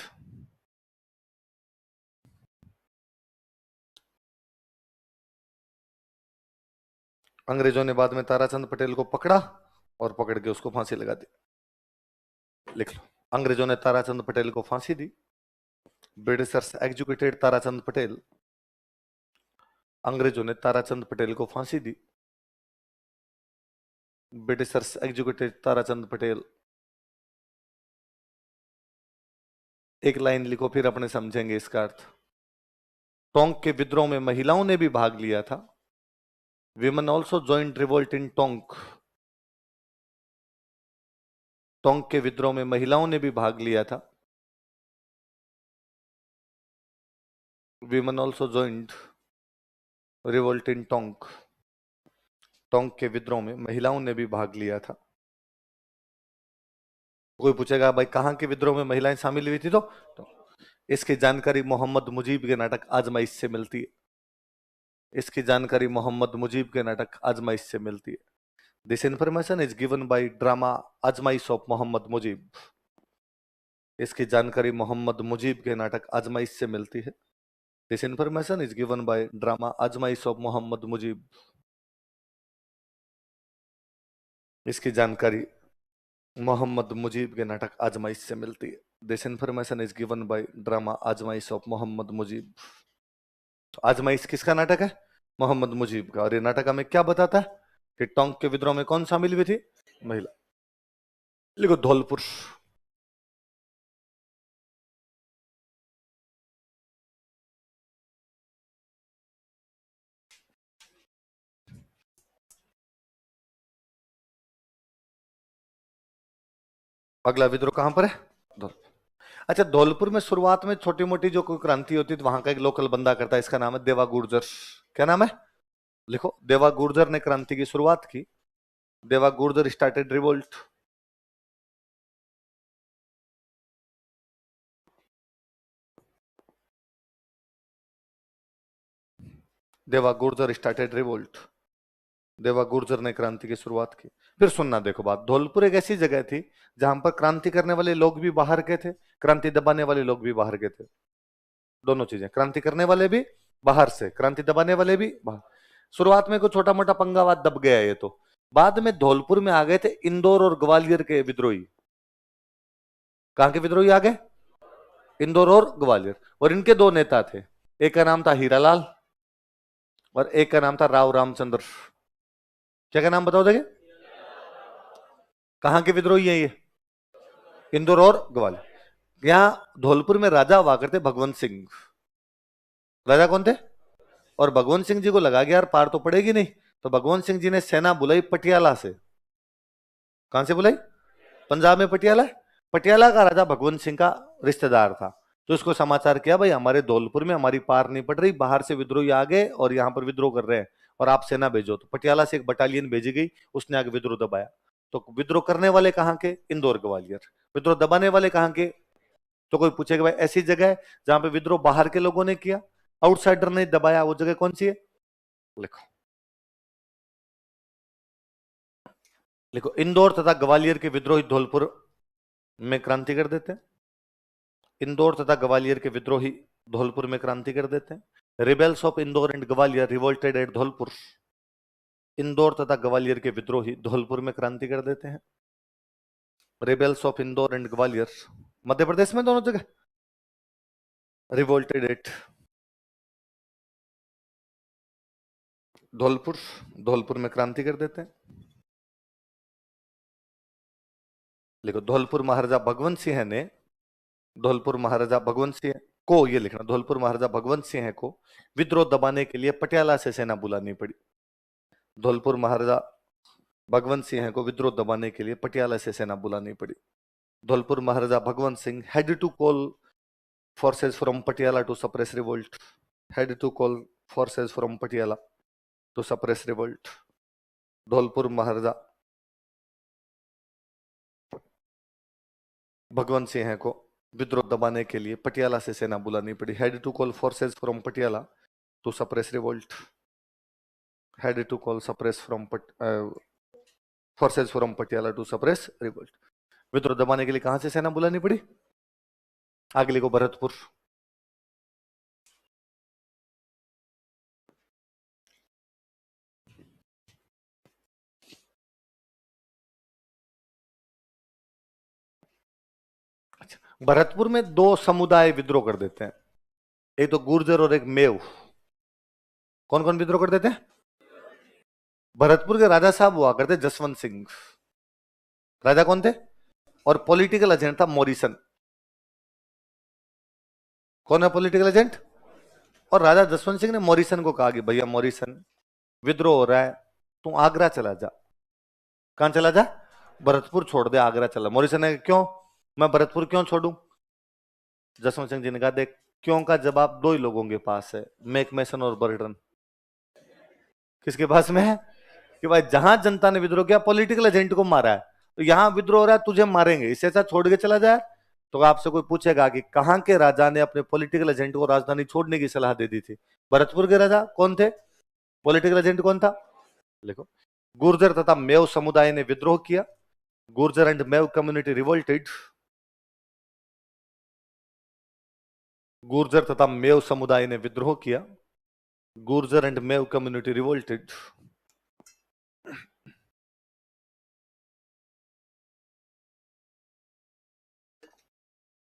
अंग्रेजों ने बाद में ताराचंद पटेल को पकड़ा और पकड़ के उसको फांसी लगा दी। लिख लो, अंग्रेजों ने ताराचंद पटेल को फांसी दी। Britishers executed Tarachand Patel. अंग्रेजों ने ताराचंद पटेल को फांसी दी। Britishers executed Tarachand Patel. एक लाइन लिखो, फिर अपने समझेंगे इसका अर्थ। टोंक के विद्रोह में महिलाओं ने भी भाग लिया था। Women also joint revolt in Tonk. Tonk के विद्रोह में महिलाओं ने भी भाग लिया था। women also joined revolt in Tonk. Tonk के विद्रोह में महिलाओं ने भी भाग लिया था। कोई पूछेगा भाई कहाँ के विद्रोह में महिलाएं शामिल हुई थी, तो इसकी जानकारी मोहम्मद मुजीब के नाटक आजमाइश से मिलती है। इसकी जानकारी मोहम्मद मुजीब के नाटक आजमाइश से मिलती है। This information is given by drama आजमाइश ऑफ मोहम्मद मुजीब। इसकी जानकारी मोहम्मद मुजीब के नाटक आजमाइश से मिलती है। This information is given by drama आजमाइश ऑफ मोहम्मद मुजीब। इसकी जानकारी मोहम्मद मुजीब के नाटक आजमाइश से मिलती है। This information is given by drama आजमाइश ऑफ मोहम्मद मुजीब। तो आजमाइश किसका नाटक है? मोहम्मद मुजीब का। और ये नाटक हमें क्या बताता है कि टोंक के विद्रोह में कौन शामिल हुई थी? महिला। लिखो धौलपुर। अगला विद्रोह कहां पर है? धौलपुर। अच्छा, धौलपुर में शुरुआत में छोटी मोटी जो कोई क्रांति होती है तो वहां का एक लोकल बंदा करता है, इसका नाम है देवा गुर्जर। क्या नाम है? लिखो, देवा गुर्जर ने क्रांति की शुरुआत की। देवा गुर्जर स्टार्टेड रिवोल्ट। देवा गुर्जर स्टार्टेड रिवोल्ट। देवा गुर्जर ने क्रांति की शुरुआत की। फिर सुनना, देखो बात, धौलपुर एक ऐसी जगह थी जहां पर क्रांति करने वाले लोग भी बाहर के थे, क्रांति दबाने वाले लोग भी बाहर के थे। दोनों चीजें, क्रांति करने वाले भी बाहर से, क्रांति दबाने वाले भी बाहर। शुरुआत में कोई छोटा मोटा पंगावाद दब गया ये तो। बाद में धौलपुर में आ गए थे इंदौर और ग्वालियर के विद्रोही। कहां के विद्रोही आ गए? इंदौर और ग्वालियर। और इनके दो नेता थे, एक का नाम था हीरालाल और एक का नाम था राव रामचंद्र। क्या नाम बताओ देखिए? कहां के विद्रोही है ये? इंदौर और ग्वालियर। यहां धौलपुर में राजा हुआ करते भगवंत सिंह। राजा कौन थे? और भगवंत सिंह जी को लगा गया यार पार तो पड़ेगी नहीं, तो भगवंत सिंह जी ने सेना बुलाई पटियाला से। कहां से बुलाई? पंजाब में पटियाला। पटियाला का राजा भगवंत सिंह का रिश्तेदार था, तो इसको समाचार किया भाई हमारे धौलपुर में हमारी पार नहीं पड़ रही, बाहर से विद्रोही आ गए और यहाँ पर विद्रोह कर रहे हैं और आप सेना भेजो। तो पटियाला से एक बटालियन भेजी गई, उसने आगे विद्रोह दबाया। तो विद्रोह करने वाले कहाँ के? इंदौर ग्वालियर। विद्रोह दबाने वाले कहाँ के? तो कोई पूछेगा भाई ऐसी जगह है जहां पे विद्रोह बाहर के लोगों ने किया, आउटसाइडर ने दबाया, वो जगह कौन सी है? लिखो, लिखो, इंदौर तथा ग्वालियर के विद्रोही धौलपुर में क्रांति कर देते हैं। इंदौर तथा ग्वालियर के विद्रोही धौलपुर में क्रांति कर देते हैं। Rebels of Indore and Gwalior revolted at Dholpur. Indore तथा ग्वालियर के विद्रोही धौलपुर में क्रांति कर देते हैं। Rebels of Indore and Gwalior, Madhya Pradesh में दोनों जगह, रिवोल्टेड एट धौलपुर। धौलपुर में क्रांति कर देते हैं। लिखो, धौलपुर महाराजा भगवंत सिंह ने, धौलपुर महाराजा भगवंत सिंह को, ये लिखना, धौलपुर महाराजा भगवंत सिंह को विद्रोह दबाने के लिए पटियाला से सेना बुलानी पड़ी। धौलपुर महाराजा भगवंत सिंह को विद्रोह दबाने के लिए पटियाला से सेना बुलानी पड़ी। Dholpur Maharaja Bhagwant Singh had to call forces from Patiala to suppress revolt. Had to call forces from Patiala to suppress revolt. Dholpur Maharaja Bhagwant Singh को विद्रोह दबाने के लिए पटियाला से सेना बुलानी पड़ी। Had to call forces from Patiala to suppress revolt. Had to call suppress from forces from Patiala to suppress revolt. विद्रोह दबाने के लिए कहां से सेना बुलानी पड़ी? आगे लिखो, भरतपुर। अच्छा, भरतपुर में दो समुदाय विद्रोह कर देते हैं, एक तो गुर्जर और एक मेव। कौन कौन विद्रोह कर देते हैं? भरतपुर के राजा साहब हुआ करते जसवंत सिंह। राजा कौन थे? और पॉलिटिकल एजेंट था मॉरिसन। कौन है पॉलिटिकल एजेंट? और राजा जसवंत सिंह ने मॉरिसन को कहा कि भैया मॉरिसन, विद्रोह हो रहा है, तू आगरा चला जा। कहां चला जा? भरतपुर छोड़ दे, आगरा चला। मॉरिसन ने क्यों, मैं भरतपुर क्यों छोड़ू? जसवंत सिंह जी ने कहा देख, क्यों का जवाब दो ही लोगों के पास है, मैकमेसन और बर्टन। किसके पास में है? कि भाई जहां जनता ने विद्रोह किया, पॉलिटिकल एजेंट को मारा है, तो यहां विद्रोह हो रहा है, तुझे मारेंगे, इससे ऐसा छोड़ के चला जाए। तो आपसे कोई पूछेगा कि कहां के राजा ने अपने पॉलिटिकल एजेंट को राजधानी छोड़ने की सलाह दे दी थी? भरतपुर के राजा कौन थे? पॉलिटिकल एजेंट कौन था? लिखो। गुर्जर तथा मेव समुदाय ने विद्रोह किया। Gurjar and Meo community revolted. Gurjar तथा मेव समुदाय ने विद्रोह किया। Gurjar and Meo community revolted.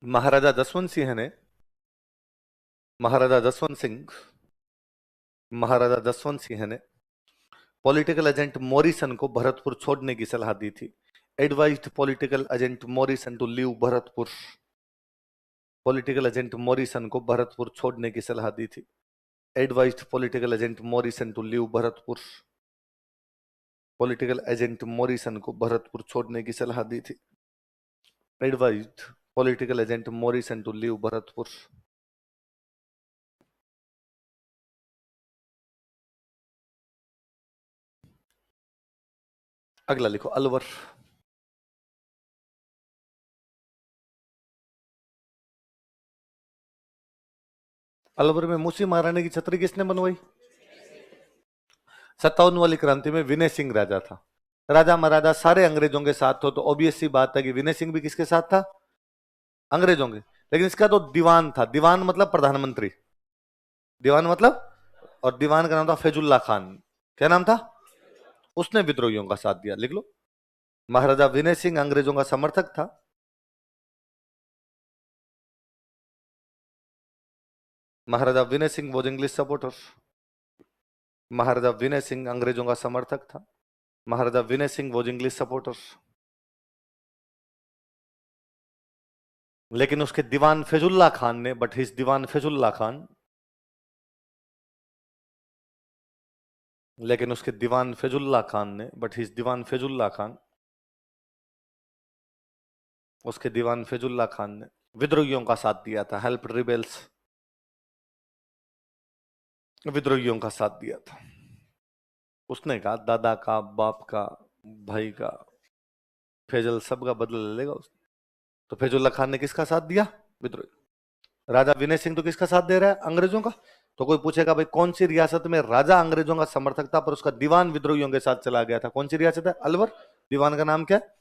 Maharaja Jaswant Singh ने महाराजा जसवंत सिंह महाराजा जसवंत सिंह ने पॉलिटिकल एजेंट मॉरिसन को भरतपुर छोड़ने की सलाह दी थी। Advised political agent Morrison to leave Bharatpur. Political agent Morrison को भरतपुर छोड़ने की सलाह दी थी। Advised political agent Morrison to leave Bharatpur. Political agent Morrison को भरतपुर छोड़ने की सलाह दी थी। Advised political agent Morrison to leave Bharatpur. अगला लिखो, अलवर। अलवर में मूसी महारानी की छतरी किसने बनवाई? 57 वाली क्रांति में विनय सिंह राजा था। राजा महाराजा सारे अंग्रेजों के साथ हो, तो ऑब्वियस सी बात है कि विनय सिंह भी किसके साथ था? अंग्रेजों के। लेकिन इसका तो दीवान था। दीवान मतलब प्रधानमंत्री। दीवान मतलब, और दीवान का नाम था फैजुल्ला खान। क्या नाम था? उसने विद्रोहियों का साथ दिया। लिख लो। महाराजा विनय सिंह अंग्रेजों का समर्थक था। महाराजा Vinay Singh was English supporter. महाराजा विनय सिंह अंग्रेजों का समर्थक था। महाराजा Vinay Singh was English supporter. लेकिन उसके दीवान फैजुल्ला खान ने, बट हिज दीवान फैजुल्ला खान, लेकिन उसके दीवान फैजुल्ला खान ने, बट हिज दीवान फैजुल्ला खान, उसके दीवान फैजुल्ला खान ने विद्रोहियों का साथ दिया था। Help rebels. विद्रोहियों का साथ दिया था। उसने कहा दादा का, बाप का, भाई का, फैजल सबका बदला ले लेगा उसने। तो फैजुल्ला खान ने किसका साथ दिया? विद्रोही। राजा विनय सिंह तो किसका साथ दे रहा है? अंग्रेजों का। तो कोई पूछेगा भाई कौन सी रियासत में राजा अंग्रेजों का समर्थक था पर उसका दीवान विद्रोहियों के साथ चला गया था? कौन सी रियासत है? अलवर। दीवान का नाम क्या है?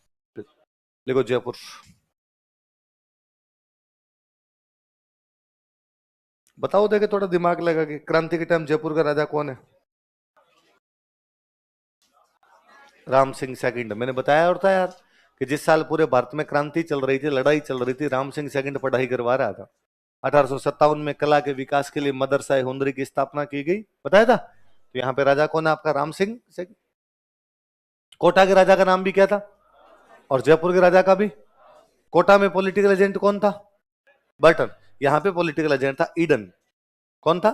देखो, जयपुर। बताओ, देखे थोड़ा दिमाग लगा कि क्रांति के टाइम जयपुर का राजा कौन है? राम सिंह सेकंड। मैंने बताया और था यार कि जिस साल पूरे भारत में क्रांति चल रही थी, लड़ाई चल रही थी, राम सिंह सेकंड पढ़ाई करवा रहा था। 1857 में कला के विकास के लिए मदरसा हुनरी की स्थापना की गई, बताया था। तो यहाँ पे राजा कौन है आपका? राम सिंह सेकंड। कोटा के राजा का नाम भी क्या था? और जयपुर के राजा का भी? कोटा में पॉलिटिकल एजेंट कौन था? बर्टन। यहाँ पे पॉलिटिकल एजेंट था ईडन। कौन था?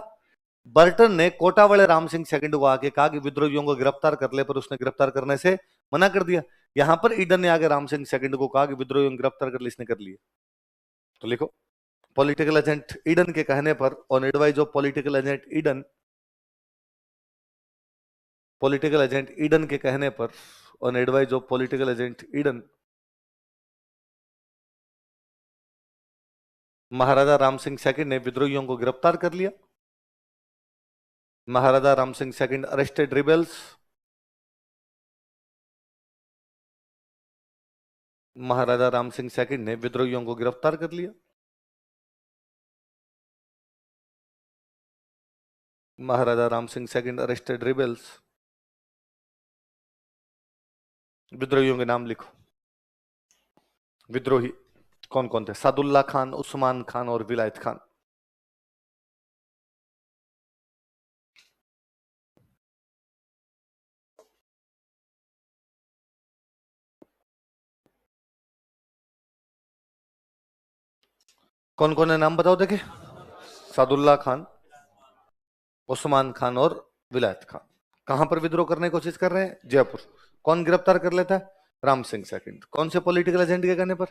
बर्टन ने कोटा वाले राम सिंह सेकंड को आके कहा कि विद्रोहियों को गिरफ्तार कर ले, पर उसने गिरफ्तार करने से मना कर दिया। यहां पर ईडन ने आके राम सिंह सेकंड को कहा कि विद्रोहियों को गिरफ्तार कर ले, इसने कर लिया। तो लिखो, पॉलिटिकल एजेंट ईडन के कहने पर, on advice of political agent Eden, political agent Eden के कहने पर, on advice of political agent Eden, Maharaja Ram Singh second ने विद्रोहियों को गिरफ्तार कर लिया। Maharaja Ram Singh second arrested rebels. Maharaja Ram Singh second ने विद्रोहियों को गिरफ्तार कर लिया। Maharaja Ram Singh second arrested rebels. विद्रोहियों के नाम लिखो। विद्रोही कौन कौन थे? सादुल्ला खान, उस्मान खान और विलायत खान। कौन कौन है नाम बताओ देखे। सादुल्ला खान, उस्मान खान और विलायत खान। कहां पर विद्रोह करने की कोशिश कर रहे हैं? जयपुर। कौन गिरफ्तार कर लेता है? राम सिंह सेकंड। कौन से पॉलिटिकल एजेंट के कहने पर?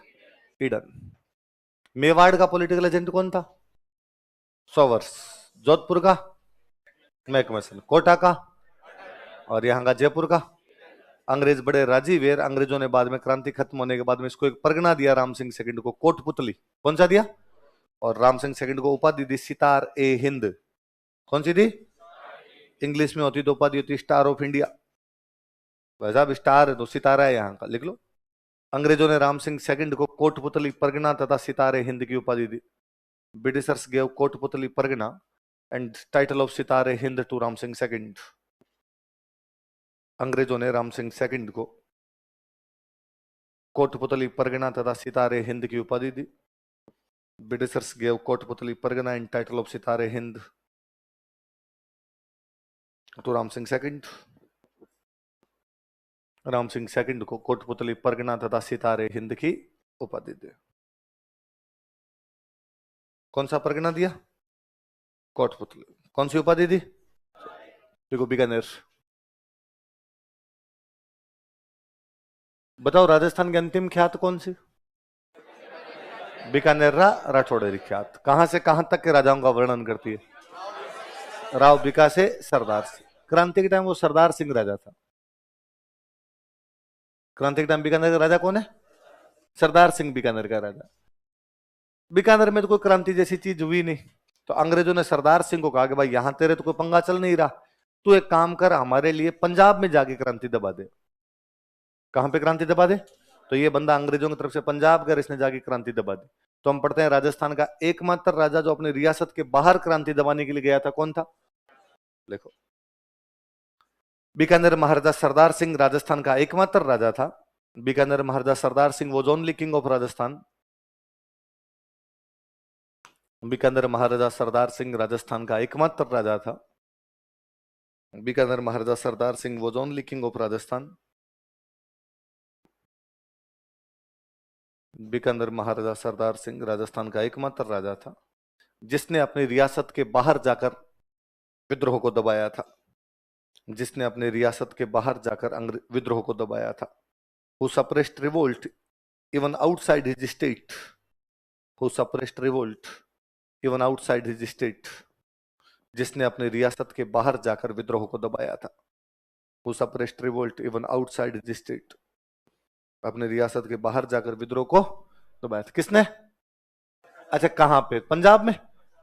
ईडन। मेवाड़ का पॉलिटिकल एजेंट कौन था? 100 वर्ष। जोधपुर का मैकमसन, कोटा का, और यहाँ का जयपुर का। अंग्रेज बड़े राजी वेर, अंग्रेजों ने बाद में क्रांति खत्म होने के बाद में इसको एक परगना दिया राम सिंह सेकंड को, कोटपुतली। कौन सा दिया? और राम सिंह सेकंड को उपाधि दी सितार ए हिंद। कौन सी दी? इंग्लिश में होती तो उपाधि होती स्टार ऑफ इंडिया। वैसा स्टार है तो सितारा है यहाँ का, लिख लो। अंग्रेजों ने राम सिंह सेकंड को कोटपुतली परगना तथा सितारे हिंद की उपाधि दी। Britishers gave Kotputli pargana and title of Sitare Hind to Ram Singh second. अंग्रेजों ने राम सिंह सेकंड को कोटपुतली परगना तथा सितारे हिंद की उपाधि दी। Britishers gave Kotputli pargana and title of Sitare Hind to Ram Singh second. Ram Singh second को कोटपुतली परगना तथा सितारे हिंद की उपाधि दी। कौन सा परगना दिया? कोटपुतली। कौन सी उपाधि दी? देखो बीकानेर। बताओ राजस्थान की अंतिम ख्यात कौन सी? बीकानेर राठौड़ेरी ख्यात। कहां से कहां तक के राजाओं का वर्णन करती है? राव बीका से सरदार सिंह। क्रांति के टाइम वो सरदार सिंह राजा था। क्रांति के टाइम बीकानेर का राजा कौन है? सरदार सिंह बीकानेर का राजा। बीकानेर में तो कोई क्रांति जैसी चीज हुई नहीं, तो अंग्रेजों ने सरदार सिंह को कहा कि भाई यहां तेरे तो कोई पंगा चल नहीं रहा, तू एक काम कर, हमारे लिए पंजाब में जाके क्रांति दबा दे। कहां पे क्रांति दबा दे? तो ये बंदा अंग्रेजों की तरफ से पंजाब गया, इसने जाके क्रांति दबा दी। तो हम पढ़ते हैं राजस्थान का एकमात्र राजा जो अपनी रियासत के बाहर क्रांति दबाने के लिए गया था, कौन था? देखो, बीकानेर महाराजा सरदार सिंह राजस्थान का एकमात्र राजा था। Bikaner Maharaja Sardar Singh was only king of Rajasthan. Bikaner Maharaja Sardar Singh Rajasthan का एकमात्र राजा था। Bikaner Maharaja Sardar Singh was only king of Rajasthan. Bikaner Maharaja Sardar Singh Rajasthan का एकमात्र राजा था जिसने अपनी रियासत के बाहर जाकर विद्रोह को दबाया था। जिसने अपनी रियासत के बाहर जाकर विद्रोह को दबाया था। Who suppressed revolt even outside his state. Who suppressed revolt even outside his state. जिसने अपनी रियासत के बाहर जाकर विद्रोह को दबाया था। Who suppressed revolt even outside his state. अपनी रियासत के बाहर जाकर विद्रोह को दबाया था। किसने? अच्छा, कहां पे? पंजाब में।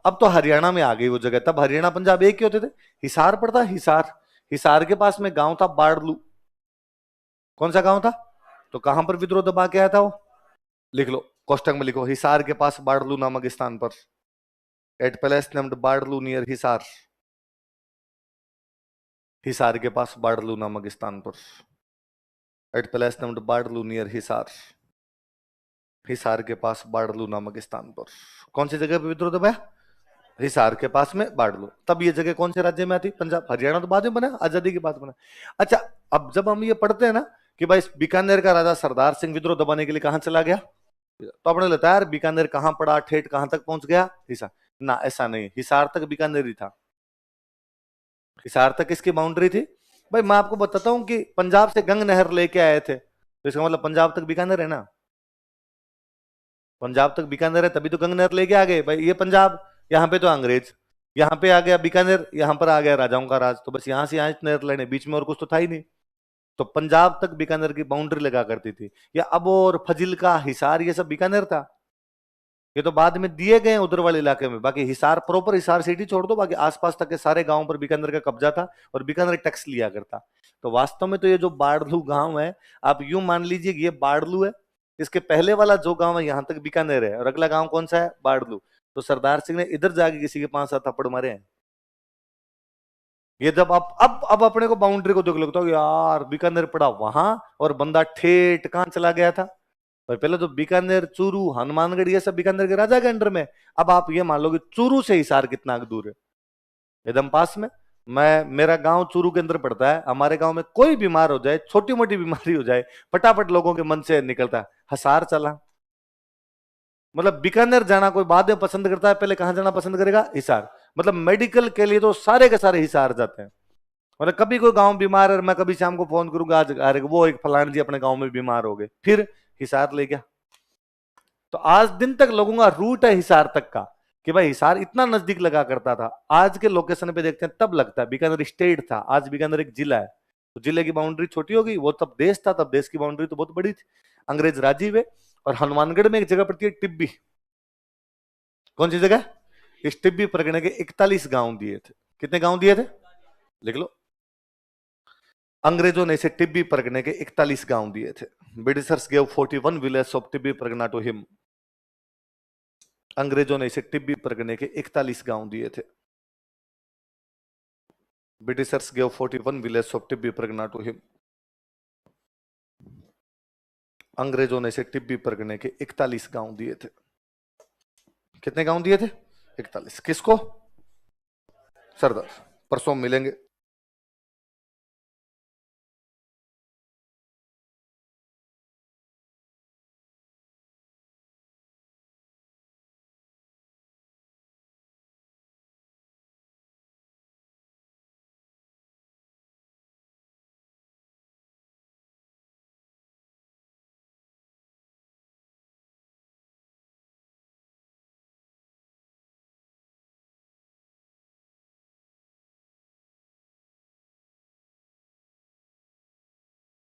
अब तो हरियाणा में आ गई वो जगह, तब हरियाणा पंजाब एक ही होते थे। हिसार पड़ता, हिसार। हिसार के पास में गांव था बाड़लू। कौन सा गांव था? तो कहां पर विद्रोह दबा के आया था वो? लिख लो, कोष्टक में लिखो, हिसार के पास बाड़लू नामक स्थान पर। At place named Badlu near Hisar. Hisar के पास बाड़लू नामक स्थान पर। At place named Badlu near Hisar. Hisar के पास बाड़लू नामक स्थान पर। कौन सी जगह पर विद्रोह दबाया? हिसार के पास में बाड़लू। तब ये जगह कौन से राज्य में आती? पंजाब। हरियाणा तो बाद में बना, आजादी के बाद बना। अच्छा, अब जब हम ये पढ़ते हैं ना कि भाई बीकानेर का राजा सरदार सिंह विद्रोह दबाने के लिए कहां चला गया, तो अपने लगता है यार बीकानेर कहां पड़ा, ठेठ कहां तक पहुंच गया? हिसार। ना, ऐसा नहीं, हिसार तक बीकानेर ही था। हिसार तक किसकी बाउंड्री थी? भाई मैं आपको बताता हूं कि पंजाब से गंग नहर लेके आए थे, तो इसका मतलब पंजाब तक बीकानेर है ना। पंजाब तक बीकानेर है तभी तो गंग नहर लेके आ गए। भाई ये पंजाब, यहाँ पे तो अंग्रेज, यहाँ पे आ गया बीकानेर, यहाँ पर आ गया राजाओं का राज, तो बस यहाँ से यहाँ नहर लेने, बीच में और कुछ तो था ही नहीं। तो पंजाब तक बीकानेर की बाउंड्री लगा करती थी। या अबोर, फजिल्का, हिसार, ये सब बीकानेर था। ये तो बाद में दिए गए उधर वाले इलाके में। बाकी हिसार प्रॉपर, हिसार सिटी छोड़ दो, बाकी आसपास तक के सारे गांवों पर बीकानेर का कब्जा था और बीकानेर टैक्स लिया करता। तो वास्तव में तो ये जो बाड़लू गांव है, आप यूं मान लीजिए ये बाड़लू है, इसके पहले वाला जो गांव है यहां तक बीकानेर है, और अगला गांव कौन सा है? बाड़लू। तो सरदार सिंह ने इधर जाके किसी के 5-7 थप्पड़ मारे हैं। ये जब आप अब अपने को बाउंड्री को देख लगता हो यार बीकानेर पड़ा वहां और बंदा ठेठ कहां चला गया था। भाई पहले तो बीकानेर, चूरू, हनुमानगढ़, ये सब बीकानेर के राजा के अंडर में। अब आप ये मान लो कि चूरू से हिसार कितना दूर है? एकदम पास में। मेरा गांव चूरू के अंदर पड़ता है। हमारे गांव में कोई बीमार हो जाए, छोटी मोटी बीमारी हो जाए, फटाफट लोगों के मन से निकलता है हिसार चला। मतलब बीकानेर जाना कोई बाद में पसंद करता है, पहले कहां जाना पसंद करेगा? हिसार। मतलब मेडिकल के लिए तो सारे के सारे हिसार जाते हैं। मतलब कभी कोई गांव बीमार है, मैं कभी शाम को फोन करूंगा, आज अरे वो एक फलान जी अपने गांव में बीमार हो गए, फिर हिसार ले गया। तो आज दिन तक लोगों का रूट है हिसार तक का। कि भाई हिसार इतना नजदीक लगा करता था। आज के लोकेशन पे देखते हैं तब लगता है बीकानेर स्टेट था, आज बीकानेर एक जिला है। तो जिले की बाउंड्री छोटी होगी, वो तब देश था, तब देश की बाउंड्री तो बहुत बड़ी थी। अंग्रेज राजी हुए और हनुमानगढ़ में एक जगह पड़ती है टिब्बी। कौन सी जगह? इस टिब्बी परगने के 41 गांव दिए थे। कितने गांव दिए थे? लिख लो। अंग्रेजों ने इसे टिब्बी परगने के 41 गांव दिए थे। Britishers gave 41 village of Tibbi pargana to him. अंग्रेजों ने इसे टिब्बी परगने के 41 गांव दिए थे। Britishers gave 41 village of Tibbi pargana to him. अंग्रेजों ने इसे टिब्बी परगने के 41 गांव दिए थे। कितने गांव दिए थे? 41। किसको? सरदार। परसों मिलेंगे।